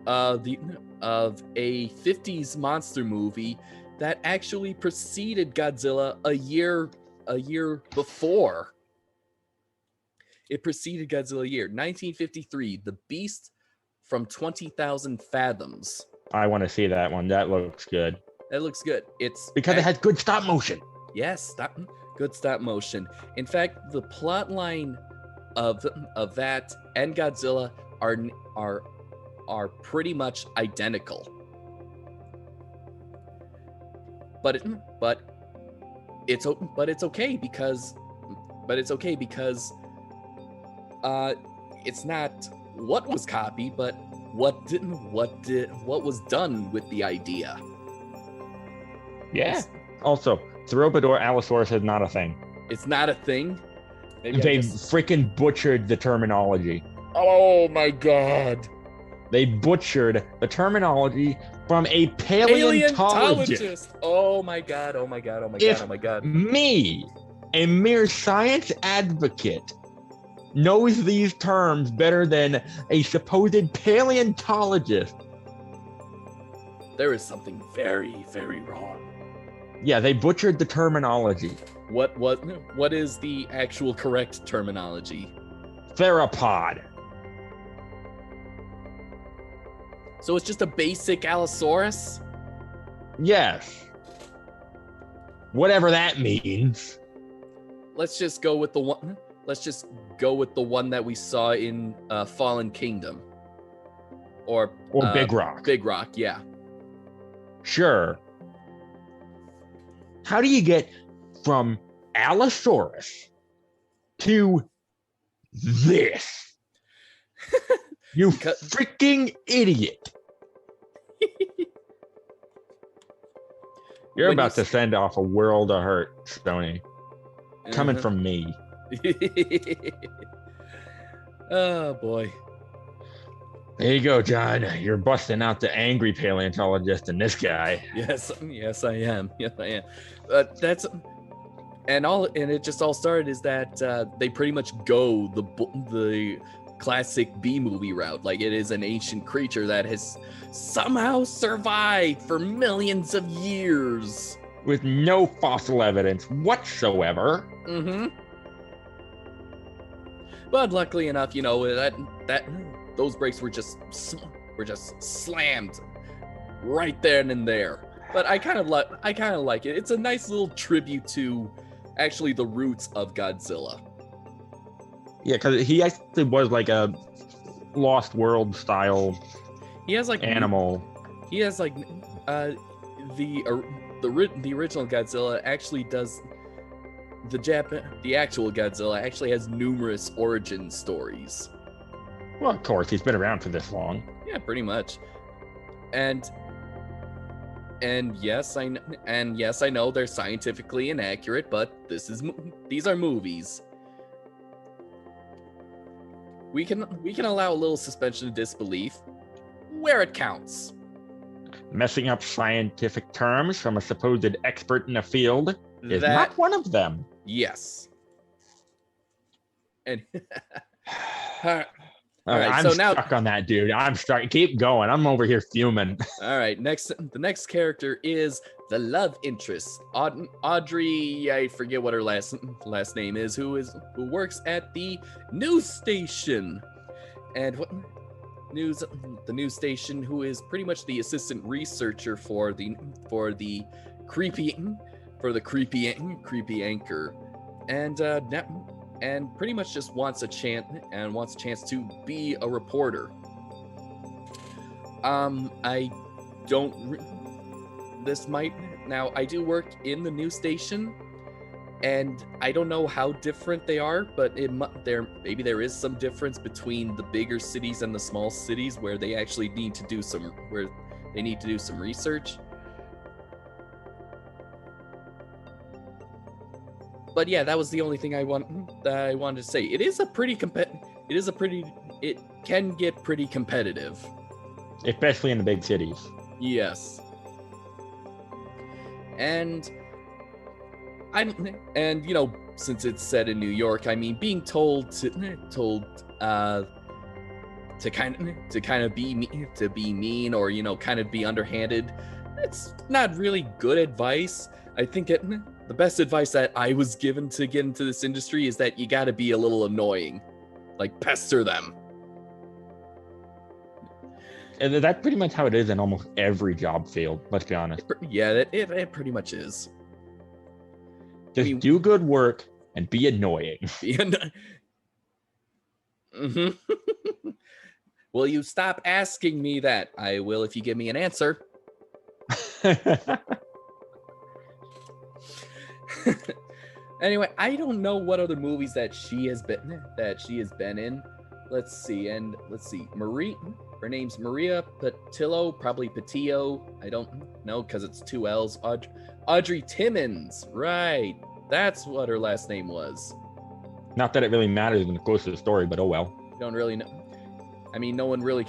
a 50s monster movie that actually preceded Godzilla a year before. It preceded Godzilla a year, 1953, The Beast from 20,000 Fathoms. I want to see that one. That looks good. That looks good. It's because it has good stop motion. Yes, good stop motion. In fact, the plot line of that and Godzilla are pretty much identical. But it's okay because it's not what was copied, but what was done with the idea. Yeah. Also, Theropodor allosaurus is not a thing. It's not a thing? They freaking butchered the terminology. Oh my god. They butchered the terminology from a paleontologist. Oh my god. Me, a mere science advocate, knows these terms better than a supposed paleontologist, there is something very, very wrong. Yeah, they butchered the terminology. What is the actual correct terminology? Theropod. So it's just a basic Allosaurus? Yes. Whatever that means. Let's just go with the one that we saw in Fallen Kingdom. Or Big Rock. Big Rock, yeah. Sure. How do you get from Allosaurus to this? You freaking idiot. You're about to send off a world of hurt, Stoney. Coming from me. Oh, boy. There you go, John. You're busting out the angry paleontologist in this guy. Yes, I am. And it just all started is that they pretty much go the classic B movie route. Like, it is an ancient creature that has somehow survived for millions of years with no fossil evidence whatsoever. Mm-hmm. But luckily enough, that those brakes were just slammed right then and there. But I kind of like it. It's a nice little tribute to actually the roots of Godzilla. Yeah, because he actually was like a Lost World style. He has like animal. He has like the original Godzilla actually does the actual Godzilla actually has numerous origin stories. Well, of course, he's been around for this long. Yeah, pretty much. And yes, I know they're scientifically inaccurate, but these are movies. We can allow a little suspension of disbelief where it counts. Messing up scientific terms from a supposed expert in the field is not one of them. Yes. And all right, I'm so now stuck on that, dude. I'm stuck. Keep going. I'm over here fuming. all right, the next character is the love interest, Audrey. I forget what her last name is. Who works at the news station, and the news station, who is pretty much the assistant researcher for the creepy anchor, and pretty much just wants a chance to be a reporter. I do work in the news station, and I don't know how different they are, but maybe there is some difference between the bigger cities and the small cities where they actually need to do some research. But yeah, that was the only thing I wanted to say. It can get pretty competitive, especially in the big cities. Yes. And since it's set in New York, I mean, being told to kind of be mean or kind of be underhanded, it's not really good advice. I think the best advice that I was given to get into this industry is that you got to be a little annoying, like pester them. And that's pretty much how it is in almost every job field. Let's be honest. Yeah, it pretty much is. Just do good work and be annoying. Mm-hmm. Will you stop asking me that? I will if you give me an answer. Anyway, I don't know what other movies that she has been in. Let's see. Marie. Her name's Maria Patillo, probably Patillo. I don't know because it's 2 L's. Audrey Timmons, right? That's what her last name was. Not that it really matters when it goes to the story, but oh well. You don't really know. I mean, no one really.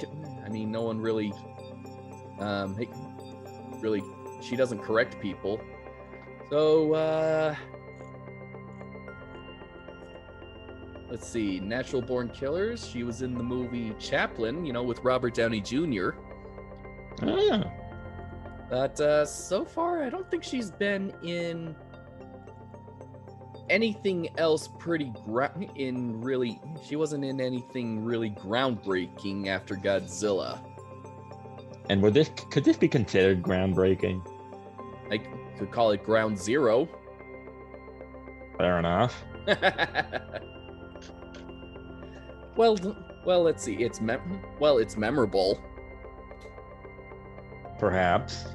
She doesn't correct people. So, let's see. Natural Born Killers. She was in the movie Chaplin, with Robert Downey Jr. Ah. But so far, I don't think she's been in anything else she wasn't in anything really groundbreaking after Godzilla. And could this be considered groundbreaking? I could call it Ground Zero. Fair enough. Well, let's see. It's memorable. Perhaps.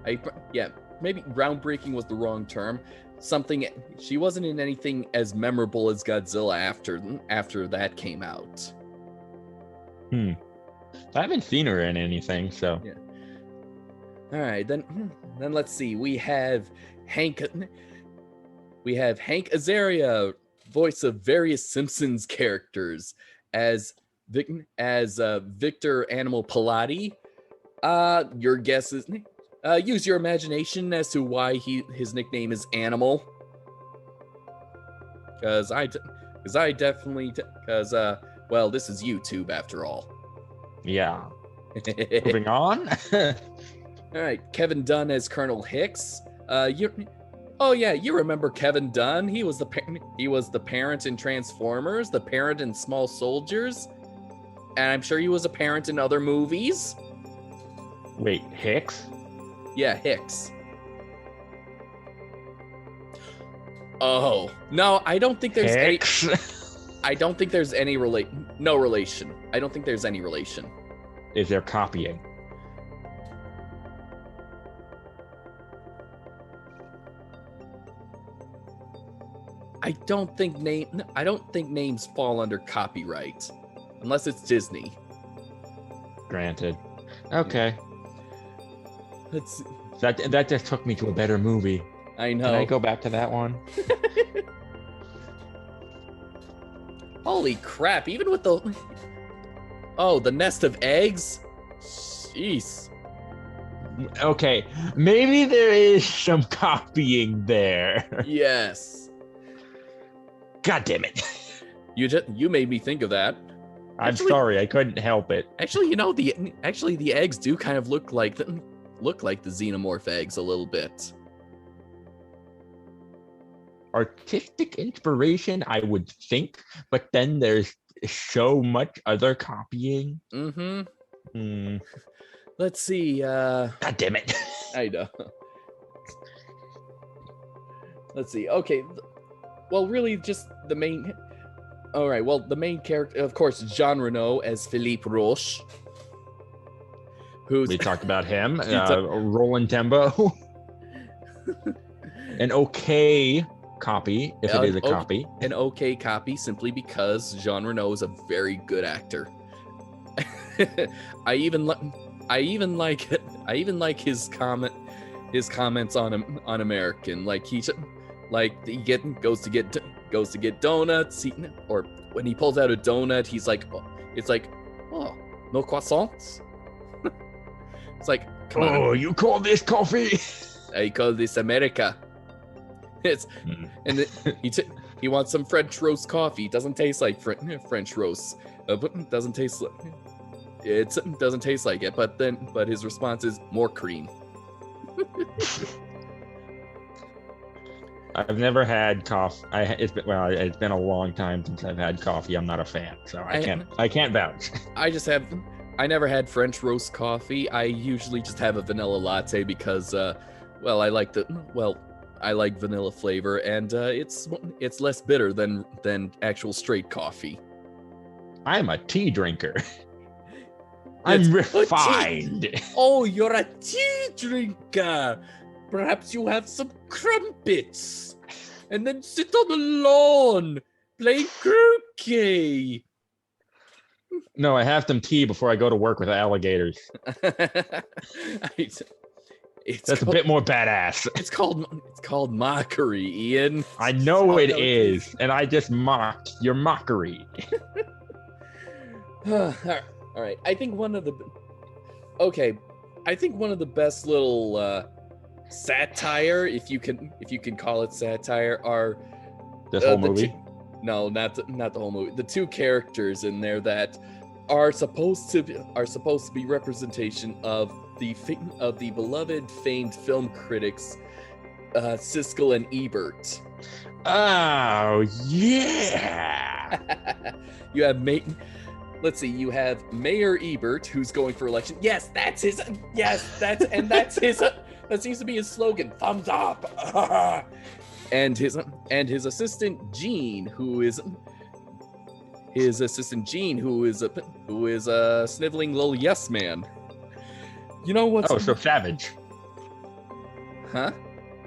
Maybe groundbreaking was the wrong term. She wasn't in anything as memorable as Godzilla after that came out. I haven't seen her in anything, so. Yeah. All right, then let's see. We have Hank Azaria, voice of various Simpsons characters, as Victor Animal Pilati. Your guess is use your imagination as to why his nickname is Animal. Because this is YouTube after all. Yeah. Moving on. All right, Kevin Dunn as Colonel Hicks. You remember Kevin Dunn? He was the parent in Transformers, the parent in Small Soldiers, and I'm sure he was a parent in other movies. Wait, Hicks? Yeah, Hicks. Oh no, I don't think there's Hicks. I don't think there's any no relation. I don't think there's any relation. Is there copying? I don't think names fall under copyright, unless it's Disney. Granted. Okay. Let's see. That just took me to a better movie. I know. Can I go back to that one? Holy crap! Even with the nest of eggs. Jeez. Okay, maybe there is some copying there. Yes. God damn it. You made me think of that. I'm sorry, I couldn't help it. Actually, the eggs do kind of look like the xenomorph eggs a little bit. Artistic inspiration, I would think, but then there's so much other copying. Let's see. God damn it. I know. Let's see. Okay. Well, really, just the main. All right. Well, the main character, of course, Jean Reno as Philippe Roche. We talked about him. Roland Tembo. An okay copy, if it is a copy. An okay copy, simply because Jean Reno is a very good actor. I even like his comments on American. Like he goes to get donuts, or when he pulls out a donut, he's like, oh, no croissants. It's like, come on. Oh, you call this coffee? I call this America. He wants some French roast coffee. Doesn't taste like French roast. Doesn't taste like it. But his response is more cream. I've never had coffee. It's been a long time since I've had coffee. I'm not a fan, so I can't vouch. I never had French roast coffee. I usually just have a vanilla latte because, I like vanilla flavor, and it's less bitter than actual straight coffee. I'm a tea drinker. I'm refined. Oh, you're a tea drinker. Perhaps you have some crumpets, and then sit on the lawn, play croquet. No, I have some tea before I go to work with alligators. That's a bit more badass. It's called mockery, Ian. I know it is, and I just mocked your mockery. All right. I think one of the best little satire, if you can call it satire, are this whole movie. No, not the whole movie. The two characters in there that are supposed to be representation of the beloved famed film critics, Siskel and Ebert. Oh yeah. You have you have Mayor Ebert, who's going for election. Yes, that's his. That seems to be his slogan. Thumbs up. And his assistant Gene, who is a sniveling little yes man. You know what's? Oh, so Savage. Huh?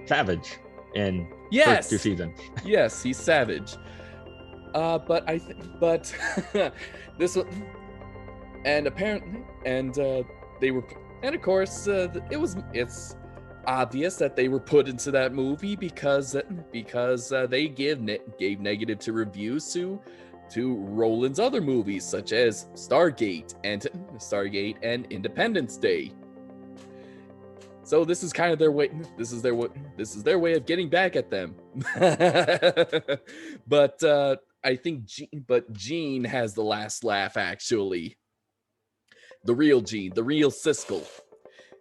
Savage in first 2 seasons. Yes, he's Savage. But this one, and apparently, they were, and of course, it's obvious that they were put into that movie because they gave negative to reviews to Roland's other movies, such as Stargate and Independence Day. So this is kind of their way. This is their way of getting back at them. But I think Gene has the last laugh, actually. The real Gene, the real Siskel,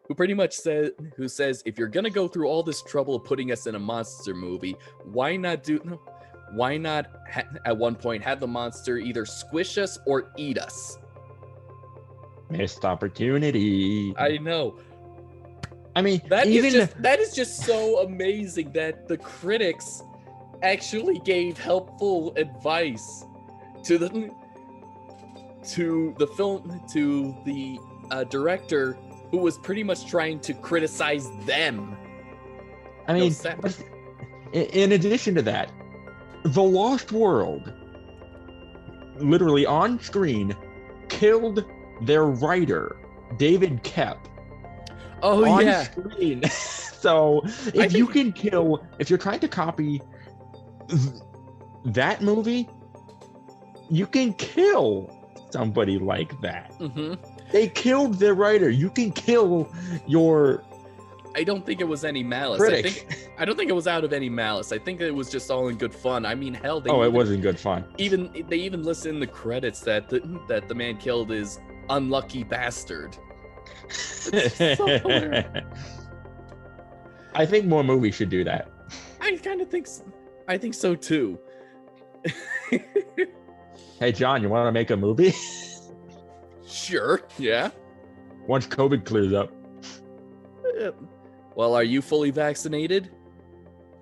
who pretty much says, if you're gonna go through all this trouble of putting us in a monster movie, why not at one point have the monster either squish us or eat us? Missed opportunity. I know. I mean, that is just so amazing that the critics actually gave helpful advice to the director, who was pretty much trying to criticize them. I mean, in addition to that, The Lost World, literally on screen, killed their writer, David Koepp. Oh, on yeah. Screen. So if you're trying to copy that movie, you can kill somebody like that. Mm-hmm. They killed their writer. You can kill your. I don't think it was any malice. Critic. I don't think it was out of any malice. I think it was just all in good fun. I mean, hell, it wasn't good fun. They even list in the credits that the man killed is unlucky bastard. It's so hilarious. I think more movies should do that. I kind of think I think so too. Hey, John, you want to make a movie? Sure, yeah. Once COVID clears up. Well, are you fully vaccinated?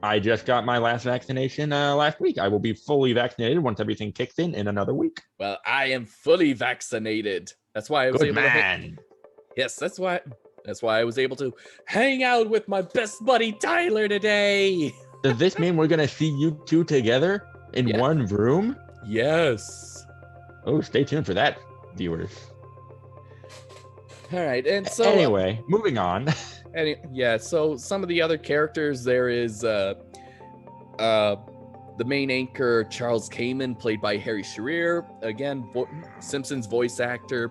I just got my last vaccination last week. I will be fully vaccinated once everything kicks in another week. Well, I am fully vaccinated. That's why I was able to. Yes, that's why I was able to hang out with my best buddy Tyler today. Does this mean we're gonna see you two together in one room? Yes. Oh, stay tuned for that, viewers. All right, and so anyway, moving on. So some of the other characters, there is the main anchor Charles Kamen, played by Harry Shearer, again Simpsons voice actor,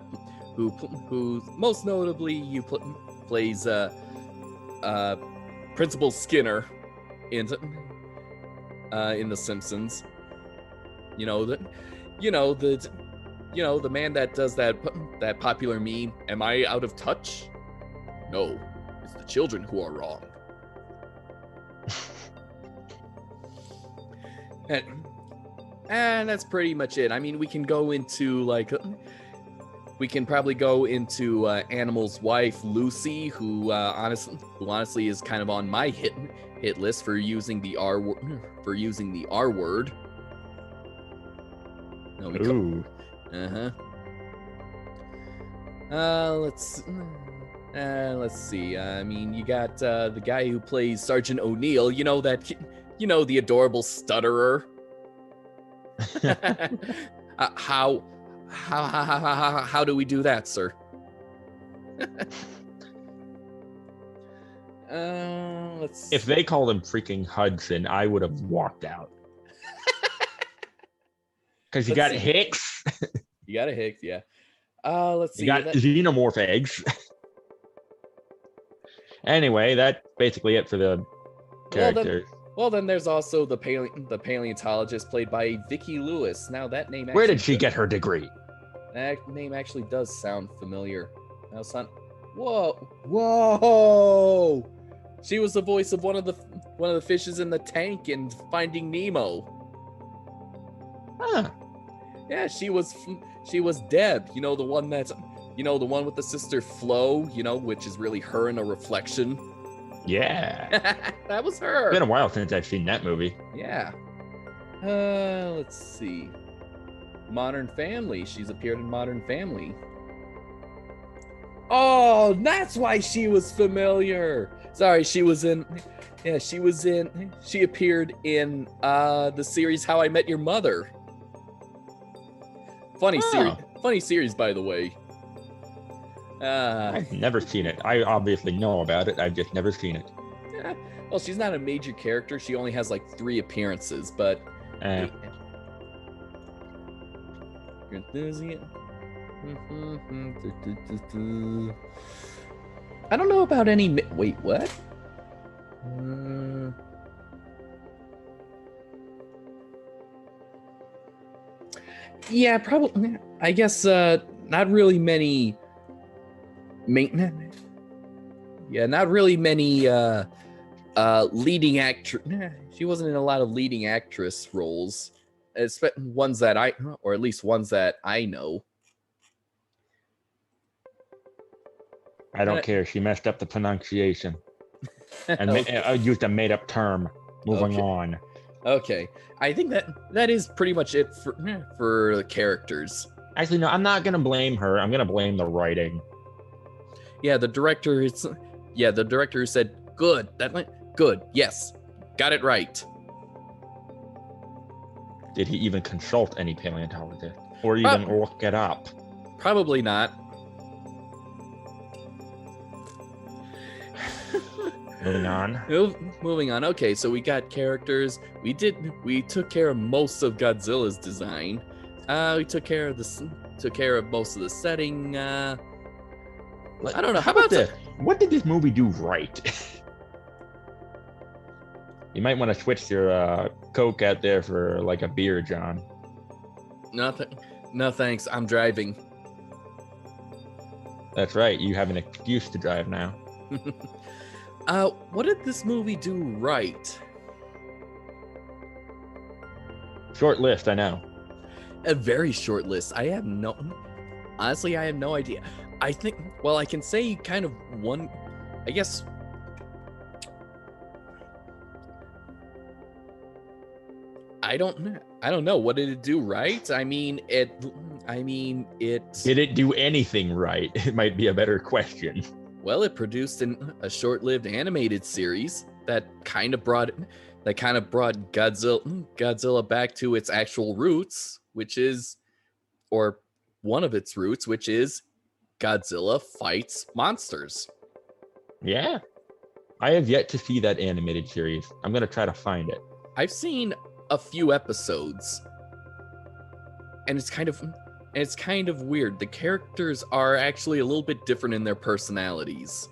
who most notably plays Principal Skinner in The Simpsons. The man that does that popular meme, "Am I out of touch?" No, it's the children who are wrong. And that's pretty much it. I mean, we can probably go into Animal's wife, Lucy, who honestly is kind of on my hit list for using the R word. No, Ooh. Let's see. I mean, you got the guy who plays Sergeant O'Neill. The adorable stutterer. How do we do that, sir? Let's see. If they called him freaking Hudson, I would have walked out. Because you got Hicks. You got a Hicks, yeah. Let's see. You got xenomorph eggs. Anyway, that's basically it for the characters. Well, then there's also the paleontologist, played by Vicki Lewis. Now that name. Where did she get her degree? That name actually does sound familiar. Now, son. Whoa! She was the voice of one of the fishes in the tank in Finding Nemo. Huh. Yeah, she was Deb, the one with the sister Flo, which is really her in a reflection. Yeah. That was her. It's been a while since I've seen that movie. Yeah. Let's see. Modern Family. She's appeared in Modern Family. Oh, that's why she was familiar. Sorry, she appeared in the series How I Met Your Mother. Funny series, by the way. I've never seen it. I obviously know about it. I've just never seen it. Yeah. Well, she's not a major character. She only has like 3 appearances, but. I don't know about any. Wait, what? Yeah, probably. I guess not really many. Not really many leading actress. She wasn't in a lot of leading actress roles, ones that I know. I don't care. She messed up the pronunciation and used a made-up term. Moving on. Okay, I think that is pretty much it for the characters. Actually, no, I'm not gonna blame her. I'm gonna blame the writing. Yeah, the director said, "Good, good. Yes, got it right." Did he even consult any paleontologist or even look it up? Probably not. Moving on. Okay, so we got characters. We took care of most of Godzilla's design. We took care of most of the setting. I don't know. How about this? What did this movie do right? You might want to switch your Coke out there for like a beer, John. Nothing. No thanks. I'm driving. That's right. You have an excuse to drive now. What did this movie do right? Short list, I know. A very short list. Honestly, I have no idea. I think, well, I can say kind of one, I guess. I don't know. What did it do right? Did it do anything right? It might be a better question. Well, it produced a short-lived animated series that kind of brought Godzilla back to its actual roots, or one of its roots, which is Godzilla fights monsters. Yeah. I have yet to see that animated series. I'm going to try to find it. I've seen a few episodes, and it's kind of weird. The characters are actually a little bit different in their personalities.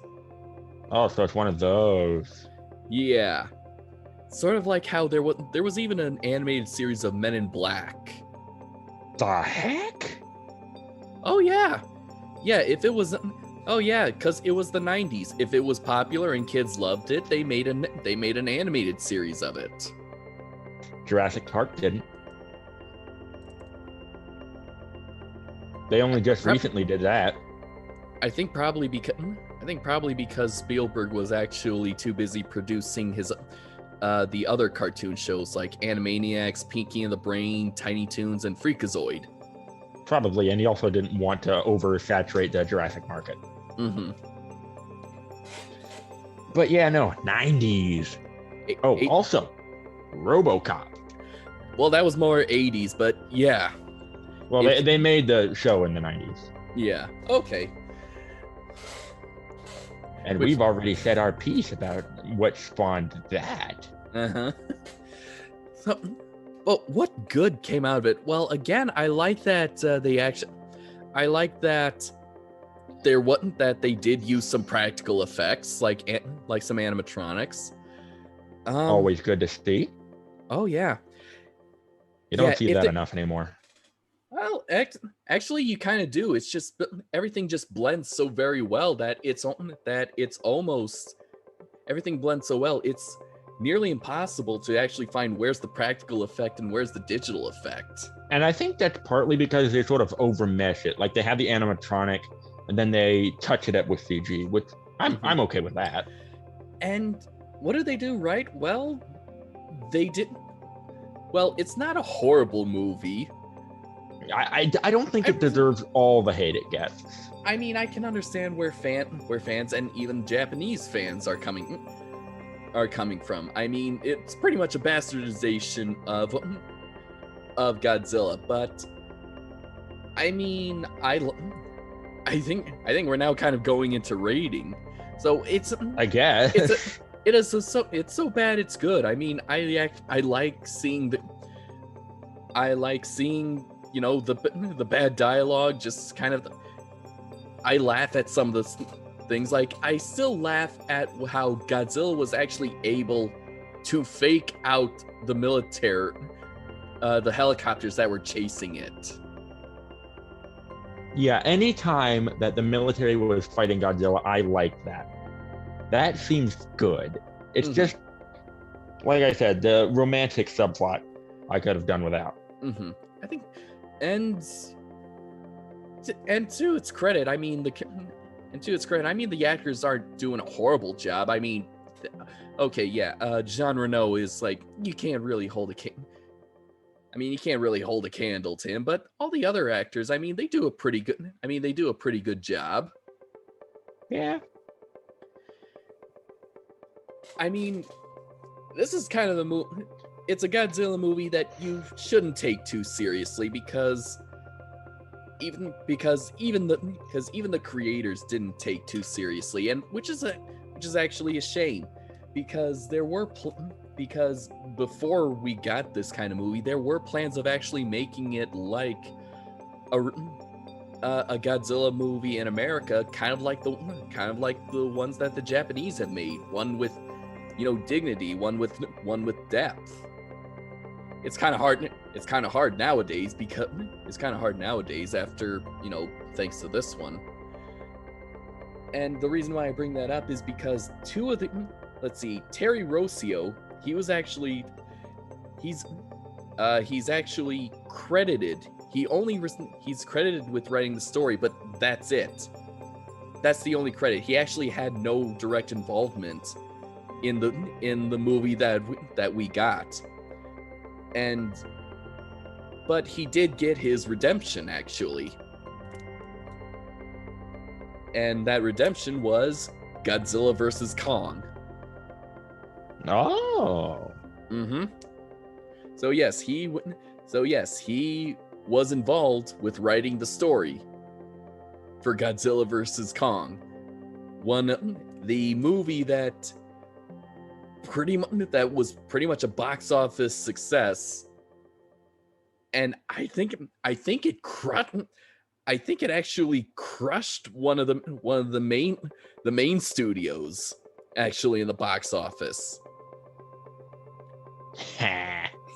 Oh, so it's one of those. Yeah. Sort of like how there was even an animated series of Men in Black. The heck? Oh yeah. Yeah, because it was the 90s. If it was popular and kids loved it, they made an animated series of it. Jurassic Park didn't. They only just recently did that. I think probably because Spielberg was actually too busy producing his the other cartoon shows like Animaniacs, Pinky and the Brain, Tiny Toons, and Freakazoid. Probably, and he also didn't want to oversaturate the Jurassic market. Mm-hmm. But yeah, no, 90s. Also, RoboCop. Well, that was more 80s, but yeah. Well, they made the show in the 90s. Yeah, okay. And we've already said our piece about what spawned that. Uh-huh. Well, what good came out of it? Well, again, I like that that they did use some practical effects, like some animatronics. Always good to see. Oh yeah. You don't see that enough anymore. Well, actually, you kind of do. It's just everything just blends so very well that everything blends so well. It's nearly impossible to actually find where's the practical effect and where's the digital effect. And I think that's partly because they sort of overmesh it. Like they have the animatronic, and then they touch it up with CG, which I'm okay with that. And what did they do right? Well, they did. Well, it's not a horrible movie. I don't think it deserves all the hate it gets. I mean, I can understand where fans and even Japanese fans are coming from. I mean, it's pretty much a bastardization of Godzilla, but I mean, I think we're now kind of going into rating. So it's, I guess, it's so bad it's good. I mean, I like seeing you know, the bad dialogue, just kind of. I laugh at some of the things. Like, I still laugh at how Godzilla was actually able to fake out the military, the helicopters that were chasing it. Yeah, anytime that the military was fighting Godzilla, I like that. That seems good. It's just, like I said, the romantic subplot I could have done without. Mm-hmm. I think, and to its credit, I mean the actors aren't doing a horrible job. I mean, okay, yeah, Jean Reno is like, you can't really hold a candle to him, but all the other actors, I mean, they do a pretty good job. Yeah. I mean, this is kind of the movie. It's a Godzilla movie that you shouldn't take too seriously because even the creators didn't take too seriously, and which is actually a shame, because because before we got this kind of movie, there were plans of actually making it like a Godzilla movie in America, kind of like the ones that the Japanese have made. One with dignity, one with depth. It's kind of hard nowadays after, thanks to this one. And the reason why I bring that up is because Terry Rossio, he's actually credited. He's credited with writing the story, but that's it. That's the only credit. He actually had no direct involvement in the movie that we got. But he did get his redemption, actually. And that redemption was Godzilla vs. Kong. Oh. Mm-hmm. So yes, he was involved with writing the story for Godzilla vs. Kong. The movie that was pretty much a box office success. And I think it actually crushed one of the main studios actually in the box office.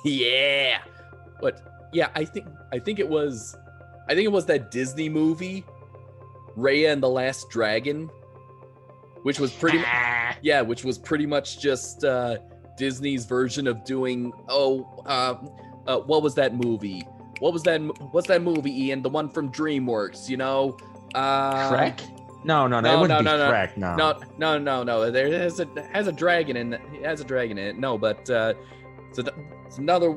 Yeah. But yeah, I think it was that Disney movie, Raya and the Last Dragon, which was pretty much just Disney's version of doing what was that movie? What's that movie, Ian? The one from DreamWorks, Shrek? No, that wouldn't be Shrek. No. There has a dragon in it. It has a dragon in it. No, but it's another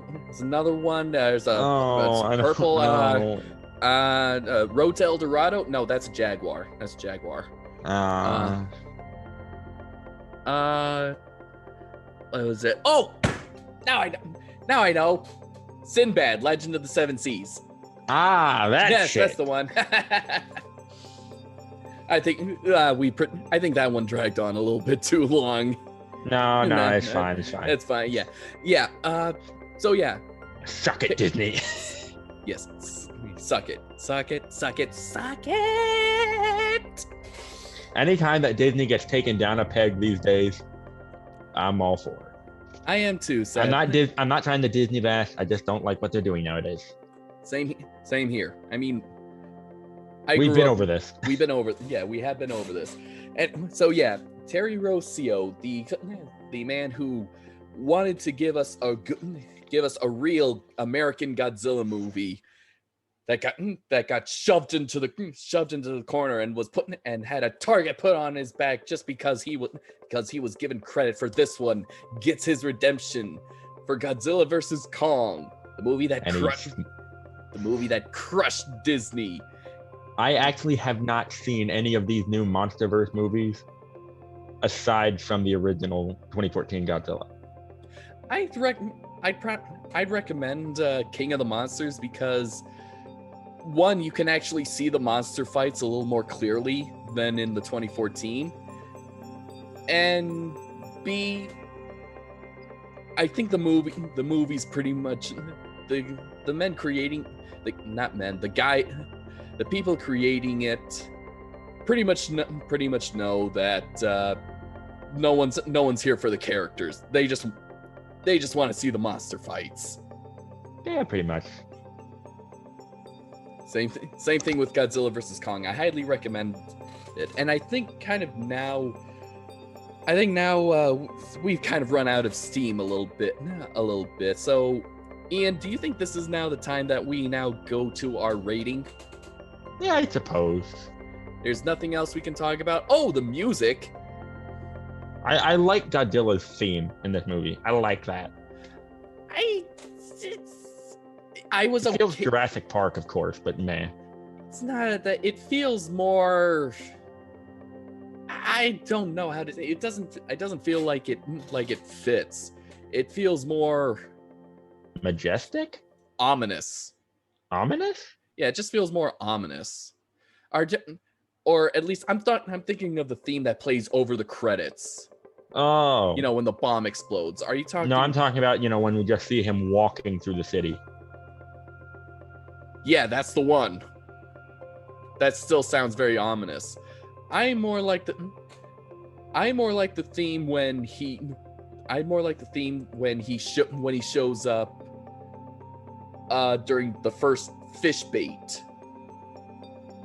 one. There's a purple Road to El Dorado. No, that's a jaguar. What was it? Oh, now I know. Sinbad, Legend of the Seven Seas. Yes, that's the one. I think that one dragged on a little bit too long. No, it's fine. It's fine. Yeah. So yeah. Suck it, Disney. Yes. Suck it. Anytime that Disney gets taken down a peg these days, I'm all for it. I am too. So I'm not trying to Disney bash. I just don't like what they're doing nowadays. Same here. I mean, we've been over this. We have been over this. And so yeah, Terry Rossio, the man who wanted to give us a real American Godzilla movie that got shoved into the corner and had a target put on his back just because he was given credit for this one, gets his redemption for Godzilla vs. Kong, the movie that crushed Disney. I actually have not seen any of these new MonsterVerse movies aside from the original 2014 Godzilla. I'd recommend King of the Monsters because, one, you can actually see the monster fights a little more clearly than in the 2014, and B, I think the movie's pretty much the men creating, the people creating it pretty much know that no one's here for the characters. They just want to see the monster fights. Yeah, pretty much. Same thing with Godzilla vs. Kong. I highly recommend it. And I think now we've kind of run out of steam a little bit. So, Ian, do you think this is now the time that we now go to our rating? Yeah, I suppose. There's nothing else we can talk about. Oh, the music. I like Godzilla's theme in this movie. I like that. It feels Jurassic Park, of course, but meh. It's not that. It feels more. I don't know how to say. It doesn't feel like it fits. It feels more majestic, ominous. Ominous? Yeah, it just feels more ominous. Or at least I'm thinking of the theme that plays over the credits. Oh. When the bomb explodes. Are you talking? No, I'm talking about, when we just see him walking through the city. Yeah, that's the one. That still sounds very ominous. I more like the theme when the theme when he shows up during the first fish bait.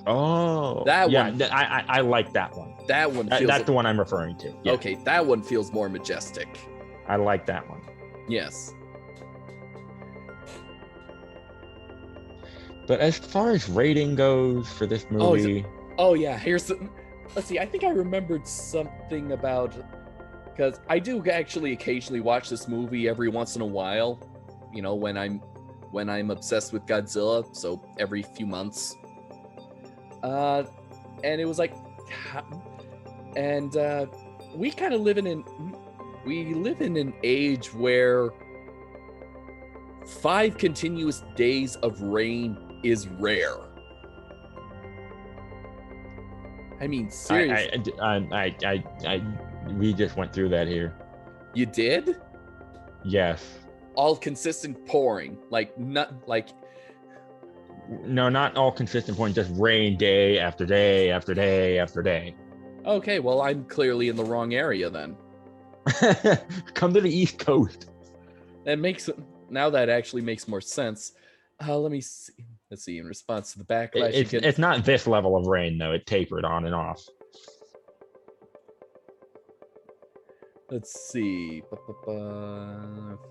Oh, that yeah, one. I like that one. That one feels. That's the one I'm referring to. Yeah. Okay, that one feels more majestic. I like that one. Yes. But as far as rating goes for this movie, oh yeah, let's see. I think I remembered something about, because I do actually occasionally watch this movie every once in a while. You know, when I'm obsessed with Godzilla, so every few months. And it was like, and we kind of live in an age where 5 continuous days of rain is rare. I mean, seriously. We just went through that here. You did? Yes. All consistent pouring, No, not all consistent point, just rain day after day after day after day. Okay, well, I'm clearly in the wrong area then. Come to the East Coast. Now that actually makes more sense. Let me see. Let's see. In response to the backlash, it's not this level of rain though. It tapered on and off. Let's see.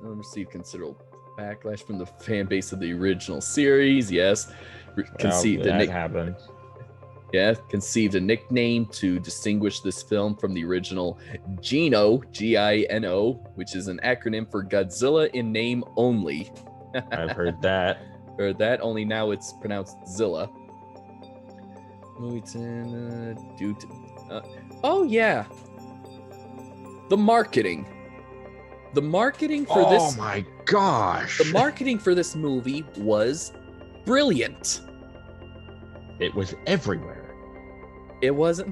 Received considerable backlash from the fan base of the original series. Yes. Conceived a nickname to distinguish this film from the original GINO, G-I-N-O, which is an acronym for Godzilla in name only. I've heard that. Only now it's pronounced Zilla. Oh yeah. The marketing for this. Oh my gosh. The marketing for this movie was brilliant. It was everywhere. It was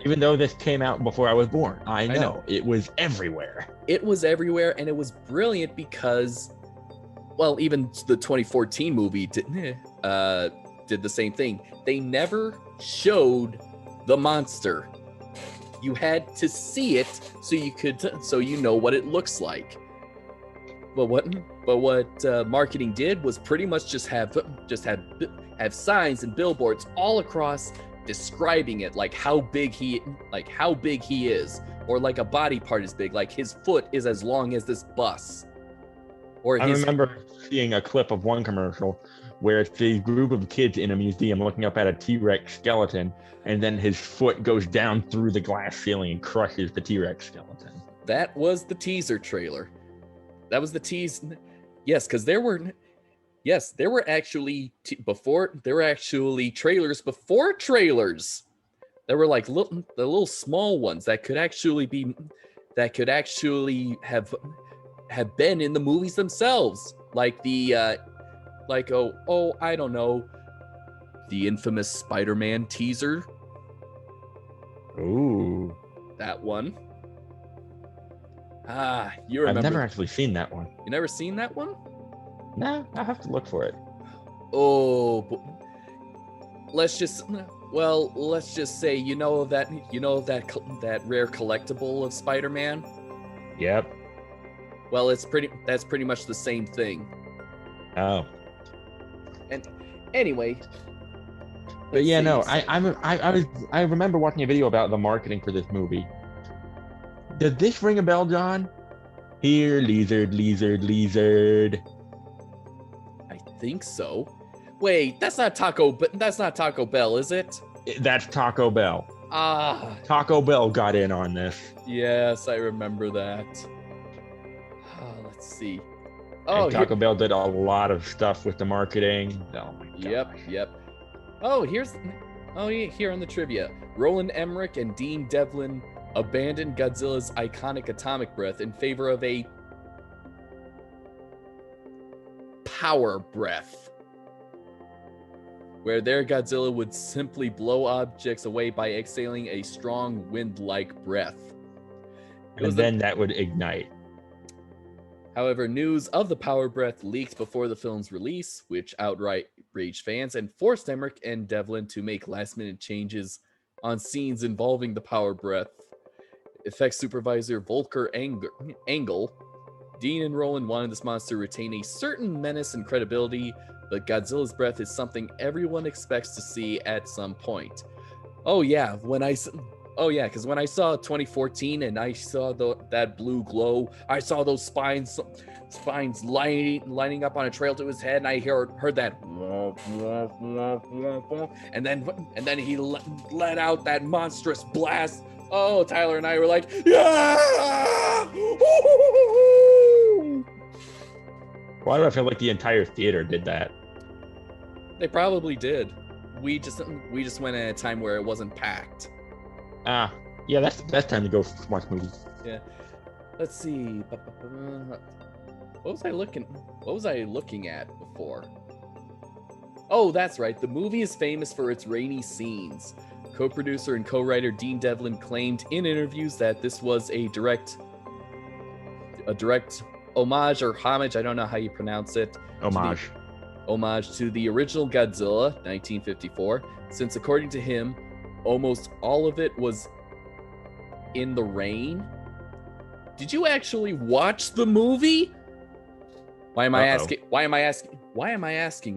even though this came out before I was born. I know. It was everywhere. It was everywhere, and it was brilliant because, well, even the 2014 movie did the same thing. They never showed the monster. You had to see it so you know what it looks like. But what marketing did was pretty much just have signs and billboards all across describing it, like how big he is, or like a body part is big, like his foot is as long as this bus. I remember seeing a clip of one commercial where it's a group of kids in a museum looking up at a T-Rex skeleton, and then his foot goes down through the glass ceiling and crushes the T-Rex skeleton. That was the teaser trailer. That was the tease. Yes, because there were actually trailers before trailers. There were like the little small ones that could actually have been in the movies themselves, like the I don't know, the infamous Spider-Man teaser. Ooh, that one. You remember? I've never actually seen that one. You never seen that one? No, I'll have to look for it. Oh, let's just say that rare collectible of Spider-Man. Yep. Well, that's pretty much the same thing. Oh. And anyway. But yeah, no, I remember watching a video about the marketing for this movie. Does this ring a bell, John? Here, lizard. I think so. Wait, that's not Taco Bell, is it? That's Taco Bell. Taco Bell got in on this. Yes, I remember that. Let's see. Taco Bell did a lot of stuff with the marketing. Oh my god. Yep. Here on the trivia. Roland Emmerich and Dean Devlin abandoned Godzilla's iconic atomic breath in favor of a power breath, where their Godzilla would simply blow objects away by exhaling a strong wind-like breath. That would ignite. However, news of the power breath leaked before the film's release, which outright raged fans and forced Emmerich and Devlin to make last-minute changes on scenes involving the power breath. effects supervisor Volker Engel, Dean and Roland wanted this monster to retain a certain menace and credibility, but Godzilla's breath is something everyone expects to see at some point. Because when I saw 2014 and I saw that blue glow, I saw those spines lining up on a trail to his head, and I heard that, and then he let out that monstrous blast. Oh, Tyler and I were like, yeah! Why do I feel like the entire theater did that? They probably did. We just went at a time where it wasn't packed. Yeah, that's the best time to go watch movies. Yeah. Let's see. What was I looking at before? Oh, that's right. The movie is famous for its rainy scenes. Co-producer and co-writer Dean Devlin claimed in interviews that this was a direct homage or homage, I don't know how you pronounce it. Homage to the original Godzilla, 1954, since according to him, almost all of it was in the rain. Did you actually watch the movie? Why am I asking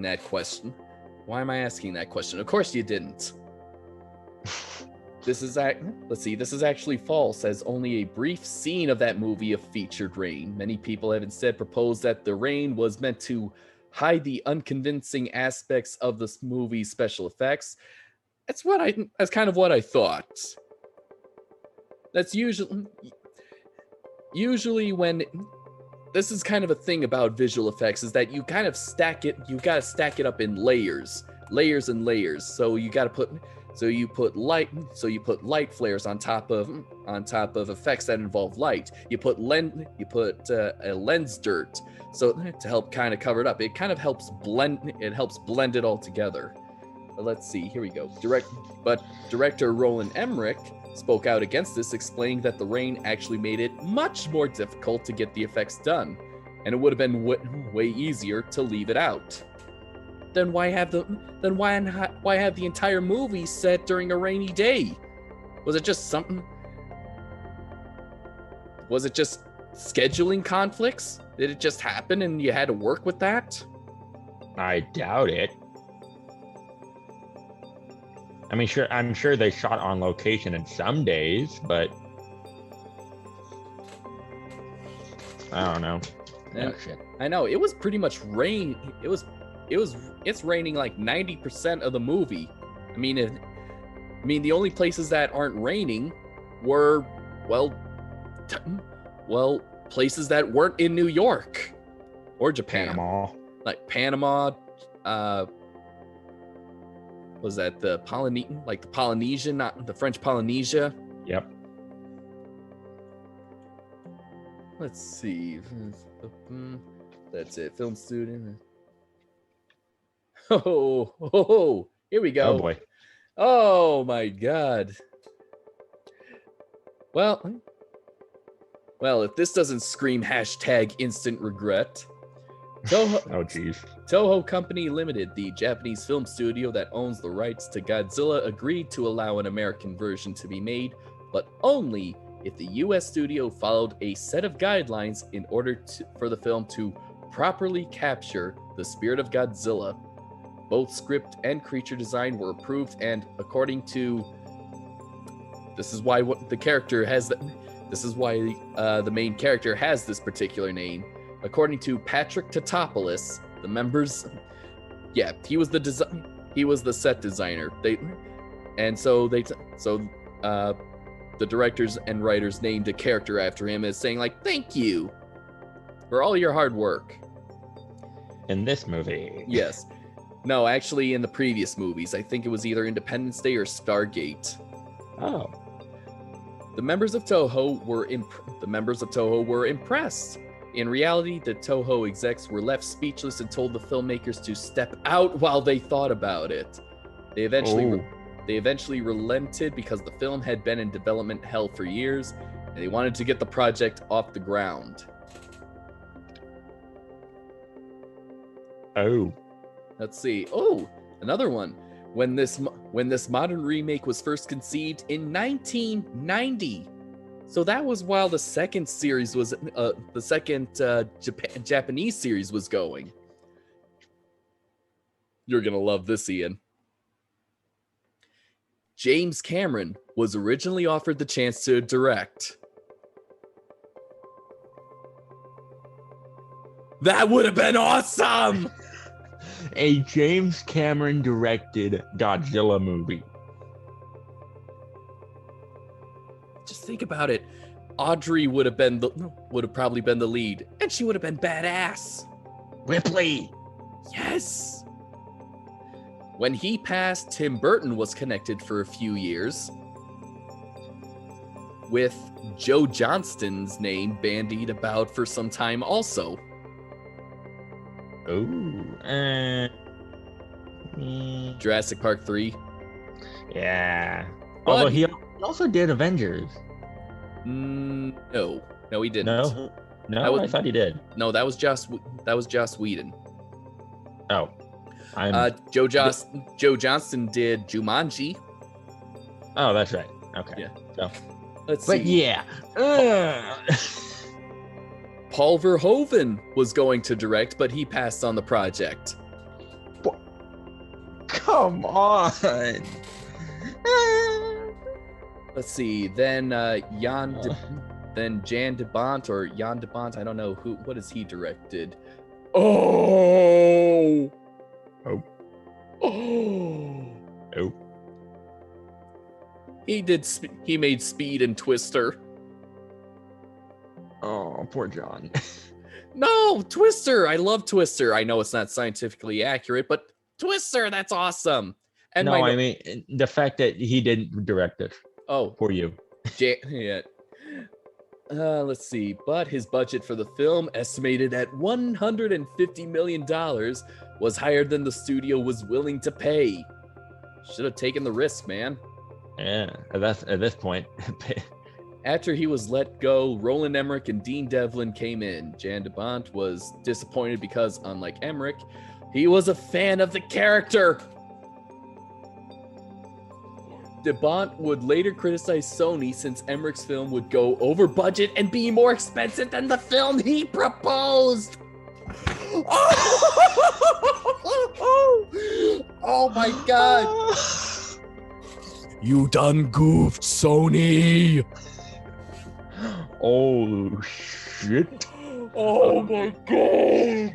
that question? Of course you didn't. This is actually false, as only a brief scene of that movie featured rain. Many people have instead proposed that the rain was meant to hide the unconvincing aspects of this movie's special effects. That's kind of what I thought. That's usually when this is kind of a thing about visual effects, is that you kind of you gotta stack it up in layers and layers. So you put light flares on top of effects that involve light. You put a lens dirt, so to help kind of cover it up. It kind of helps blend it all together. But let's see, here we go. Director Roland Emmerich spoke out against this, explaining that the rain actually made it much more difficult to get the effects done, and it would have been way easier to leave it out. Then why have the entire movie set during a rainy day? Was it just scheduling conflicts? Did it just happen and you had to work with that? I doubt it. I mean, I'm sure they shot on location in some days, but I don't know. Shit. I know it was pretty much rain. It's raining like 90% of the movie. I mean, the only places that aren't raining were places that weren't in New York or Japan. Panama. Like Panama, was that the Polynesian, not the French Polynesia? Yep. Let's see. That's it. Film student. Oh, here we go. Oh boy. Oh my God. Well, if this doesn't scream #instant regret. Oh geez. Toho Company Limited, the Japanese film studio that owns the rights to Godzilla, agreed to allow an American version to be made, but only if the US studio followed a set of guidelines in order for the film to properly capture the spirit of Godzilla. Both script and creature design were approved, and according to the main character has this particular name. According to Patrick Tatopoulos, the members, he was the set designer. The directors and writers named a character after him as saying like, thank you for all your hard work. In this movie. Yes. No, actually in the previous movies. I think it was either Independence Day or Stargate. Oh. The members of Toho were impressed. In reality, the Toho execs were left speechless and told the filmmakers to step out while they thought about it. They eventually relented because the film had been in development hell for years, and they wanted to get the project off the ground. Oh. Let's see. Oh, another one. When this modern remake was first conceived in 1990. So that was while the second series was Japanese series was going. You're gonna love this, Ian. James Cameron was originally offered the chance to direct. That would have been awesome! A James Cameron directed Godzilla movie. Just think about it. Audrey would have probably been the lead, and she would have been badass. Ripley. Yes. When he passed, Tim Burton was connected for a few years, with Joe Johnston's name bandied about for some time also. Jurassic Park 3. Yeah. Although he also did Avengers. No, he didn't. No, I thought he did. No, that was Joss Whedon. Oh. Joe Johnston did Jumanji. Oh, that's right. Okay. Yeah. So, let's see. but yeah. Paul Verhoeven was going to direct, but he passed on the project. Come on. Let's see. Then Jan de Bont, I don't know what has he directed. Oh. He made Speed and Twister. Oh, poor John. No, Twister. I love Twister. I know it's not scientifically accurate, but Twister, that's awesome. And I mean the fact that he didn't direct it. Oh, for you. Yeah. Let's see. But his budget for the film, estimated at $150 million, was higher than the studio was willing to pay. Should have taken the risk, man. Yeah, at this point. After he was let go, Roland Emmerich and Dean Devlin came in. Jan de Bont was disappointed because, unlike Emmerich, he was a fan of the character. De Bont would later criticize Sony since Emmerich's film would go over budget and be more expensive than the film he proposed. Oh my God. You done goofed, Sony. Oh, shit. Oh my God.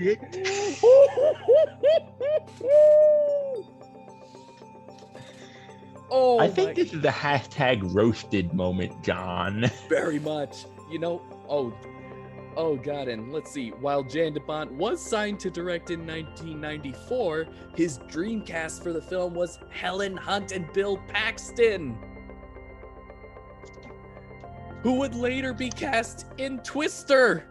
Oh, I think this is the hashtag roasted moment, John. Very much. Oh God, and let's see. While Jan de Bont was signed to direct in 1994, his dream cast for the film was Helen Hunt and Bill Paxton, who would later be cast in Twister.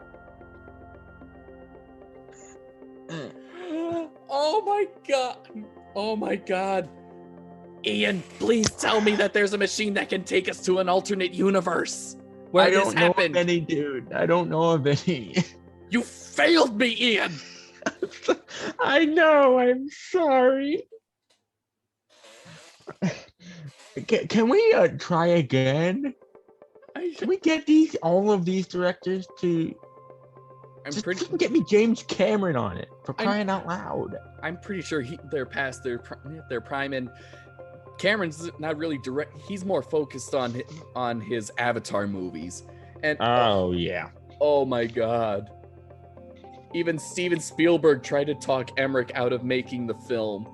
Oh my God. Oh my God. Ian, please tell me that there's a machine that can take us to an alternate universe where this happened. I don't know of any, dude. I don't know of any. You failed me, Ian. I know. I'm sorry. Can we try again? Can we get all of these directors to? Get me James Cameron on it for crying out loud. I'm pretty sure they're past their prime, and Cameron's not really direct. He's more focused on his Avatar movies. And yeah. Oh my God. Even Steven Spielberg tried to talk Emmerich out of making the film.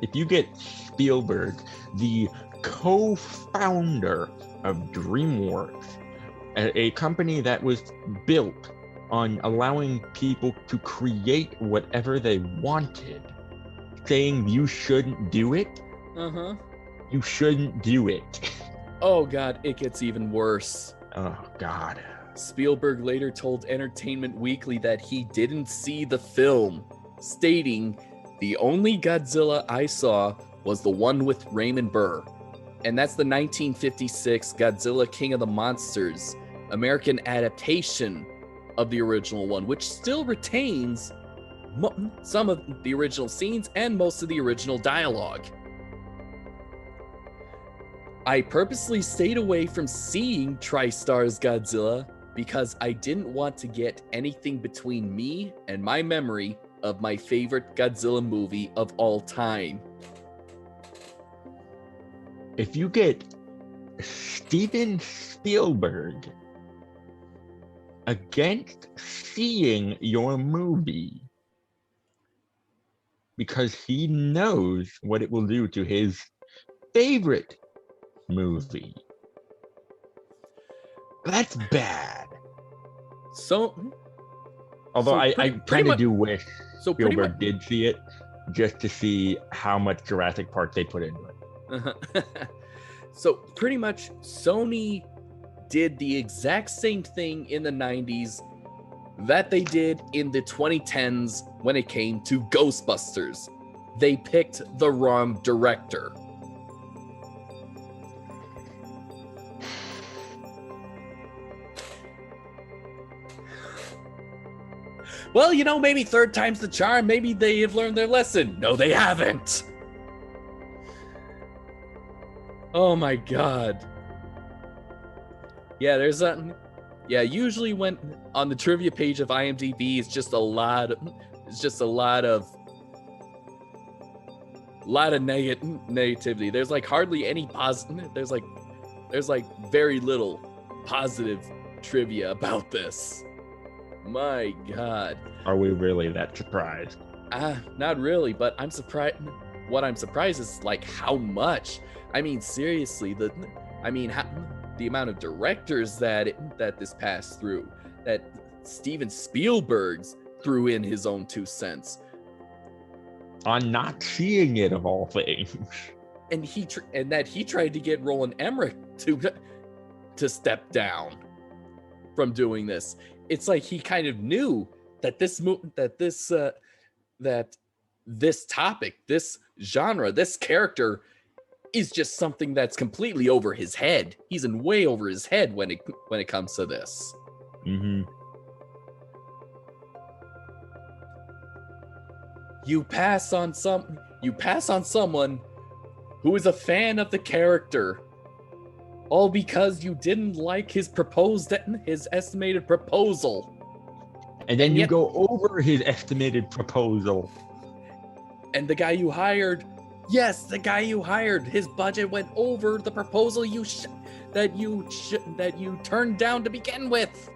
If you get Spielberg, the co-founder of DreamWorks, a company that was built on allowing people to create whatever they wanted, saying you shouldn't do it, you shouldn't do it. Oh God, it gets even worse. Oh God. Spielberg later told Entertainment Weekly that he didn't see the film, stating, "The only Godzilla I saw was the one with Raymond Burr. And that's the 1956 Godzilla King of the Monsters, American adaptation of the original one, which still retains some of the original scenes and most of the original dialogue." I purposely stayed away from seeing TriStar's Godzilla because I didn't want to get anything between me and my memory of my favorite Godzilla movie of all time. If you get Steven Spielberg against seeing your movie because he knows what it will do to his favorite movie, that's bad. Although I kind of do wish Spielberg did see it just to see how much Jurassic Park they put into it. So pretty much Sony did the exact same thing in the 90s that they did in the 2010s when it came to Ghostbusters. They picked the wrong director. Well, you know, maybe third time's the charm. Maybe they have learned their lesson. No, they haven't. Oh my God. Yeah, usually when on the trivia page of IMDb, it's just a lot of negativity. There's like hardly any positive. There's like very little positive trivia about this. My God. Are we really that surprised? Not really, but I'm surprised. What I'm surprised is like how much. I mean, seriously, the amount of directors that this passed through, that Steven Spielberg's threw in his own 2 cents on not seeing it, of all things, and he tried to get Roland Emmerich to step down from doing this. It's like he kind of knew that this topic, this genre, this character is just something that's completely over his head. He's in way over his head when it comes to this. Mm-hmm. You pass on someone who is a fan of the character, all because you didn't like his estimated proposal. And then you go over his estimated proposal. And the guy you hired, his budget went over the proposal that you turned down to begin with.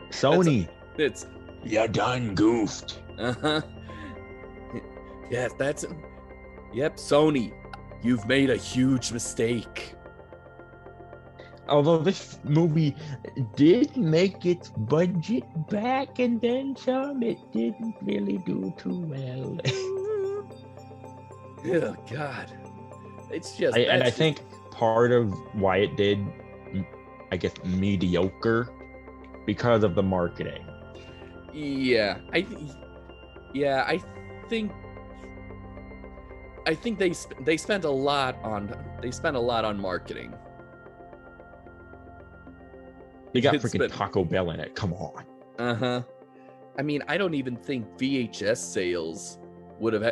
Sony, you done goofed. Yes, Sony, you've made a huge mistake. Although this movie did make its budget back and then some, it didn't really do too well. Oh, God. It's just... I think part of why it did, I guess, mediocre, because of the marketing. Yeah, I think they spent a lot on marketing. You got freaking Taco Bell in it. Come on. I mean, I don't even think VHS sales would have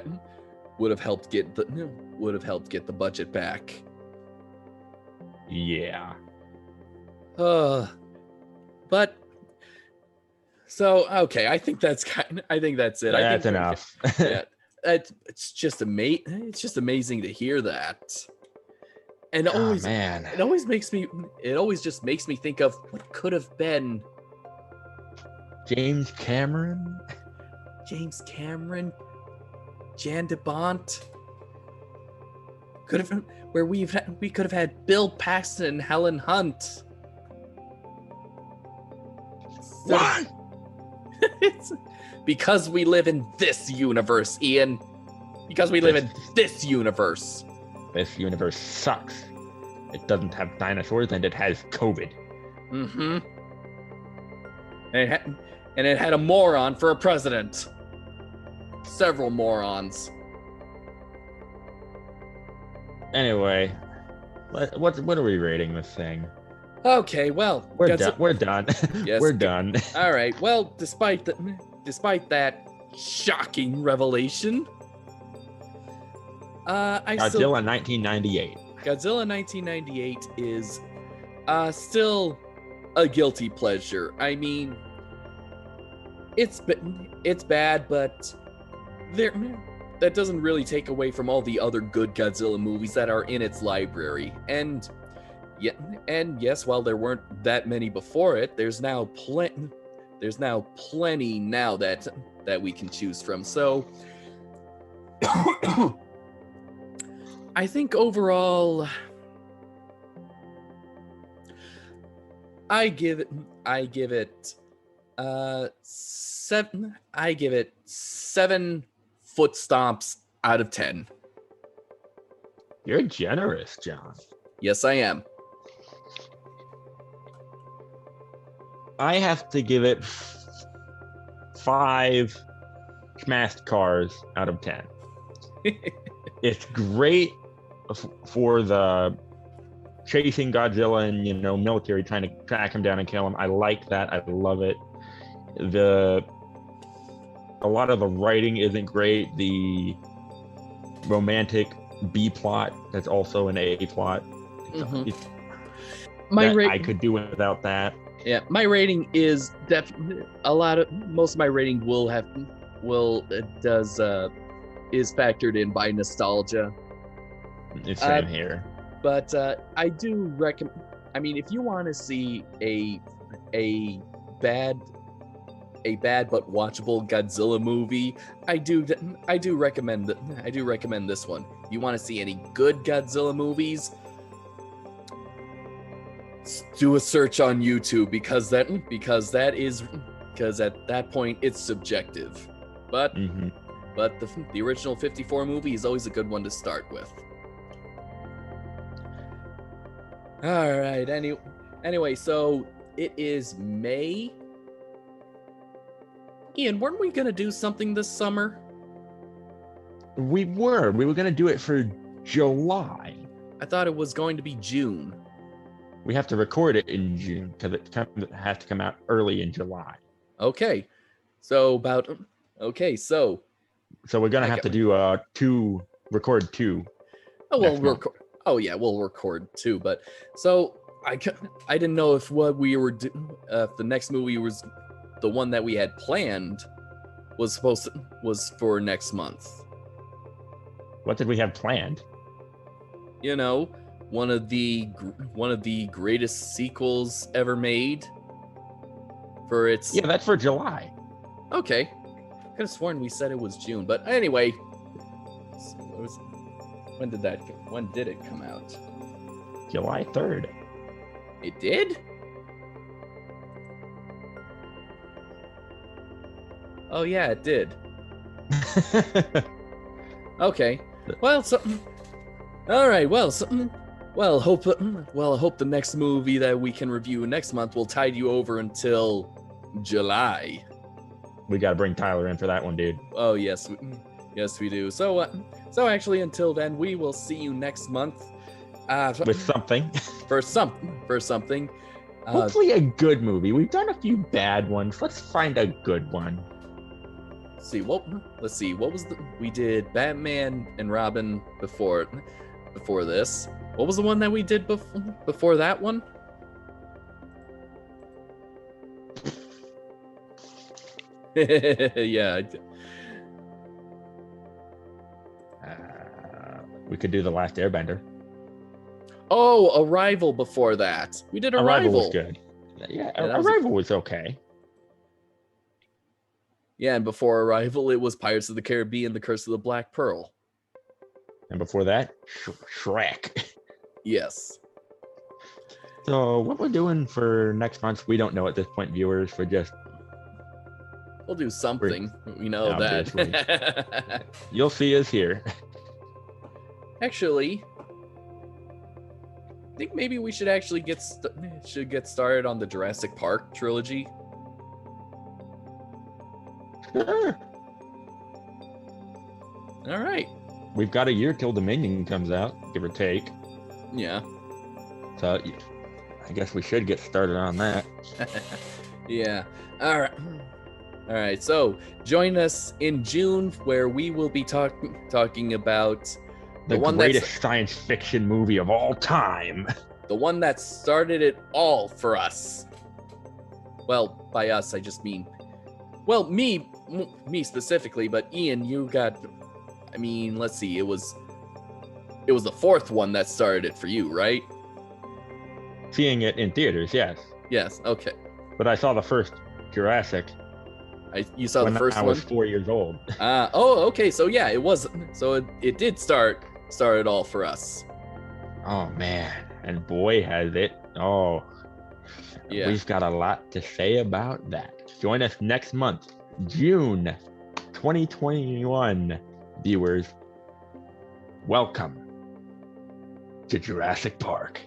helped get the budget back. Yeah. But so okay, I think that's it. That's enough. Yeah, it's just amazing to hear that. And it always just makes me think of what could have been. James Cameron, Jan de Bont. We could have had Bill Paxton and Helen Hunt. What? It's because we live in this universe, Ian. Because we live in this universe. This universe sucks. It doesn't have dinosaurs and it has COVID. Mm-hmm. And it had a moron for a president. Several morons. Anyway, what are we rating this thing? Okay, well, we're done. Yes, we're done. All right. Well, despite that shocking revelation, Godzilla 1998. Godzilla 1998 is still a guilty pleasure. I mean, it's bad, but that doesn't really take away from all the other good Godzilla movies that are in its library. And yes, while there weren't that many before it, there's now plenty now that we can choose from. So I think overall I give it 7 foot stomps out of 10. You're generous, John. Yes, I am. I have to give it 5 smashed cars out of 10. It's great for the chasing Godzilla and, military trying to track him down and kill him. I like that. I love it. A lot of the writing isn't great. The romantic B plot that's also an A plot. I could do without that. Yeah, my rating is definitely most of my rating is factored in by nostalgia. It's same here. But I do recommend. I mean, if you want to see a bad but watchable Godzilla movie, I do recommend this one. You want to see any good Godzilla movies? Do a search on YouTube because at that point it's subjective. But the original 54 movie is always a good one to start with. All right. Anyway, so it is May. Ian, weren't we gonna do something this summer? We were gonna do it for July. I thought it was going to be June. We have to record it in June because it has to come out early in July. Okay. So we're gonna have to do record 2. Oh well, we'll record 2. But so I didn't know if what we were if the next movie was the one that we had planned was for next month. What did we have planned? One of the greatest sequels ever made. That's for July. Okay. Could have sworn we said it was June, but anyway. When did it come out? July 3rd. It did? Oh yeah, it did. Okay. Well, all right. Well, I hope the next movie that we can review next month will tide you over until July. We got to bring Tyler in for that one, dude. Oh yes, we do. So actually, until then, we will see you next month. With something. For something. Hopefully a good movie. We've done a few bad ones. Let's find a good one. Let's see. What was we did Batman and Robin before this. What was the one that we did before that one? Yeah. We could do The Last Airbender. Oh, Arrival before that. We did Arrival. Arrival was good. Yeah, Arrival was okay. Yeah, and before Arrival, it was Pirates of the Caribbean, The Curse of the Black Pearl. And before that, Shrek. Yes. So what we're doing for next month, we don't know at this point, viewers. We'll do something. We know that. You'll see us here. Actually, I think maybe we should actually get started on the Jurassic Park trilogy. Sure. All right. We've got a year till Dominion comes out, give or take. Yeah. So I guess we should get started on that. Yeah. All right. So join us in June where we will be talking about The one greatest science fiction movie of all time. The one that started it all for us. Well, by us, I just mean, well, me specifically, but Ian, you got, I mean, let's see, it was the fourth one that started it for you, right? Seeing it in theaters, yes. Yes, okay. But I saw the first Jurassic. You saw the first one? When I was 4 years old. Okay, so yeah, it was, so it did start it all for us. Oh, man. And boy, has it. Oh, yeah. We've got a lot to say about that. Join us next month, June 2021. Viewers, welcome to Jurassic Park.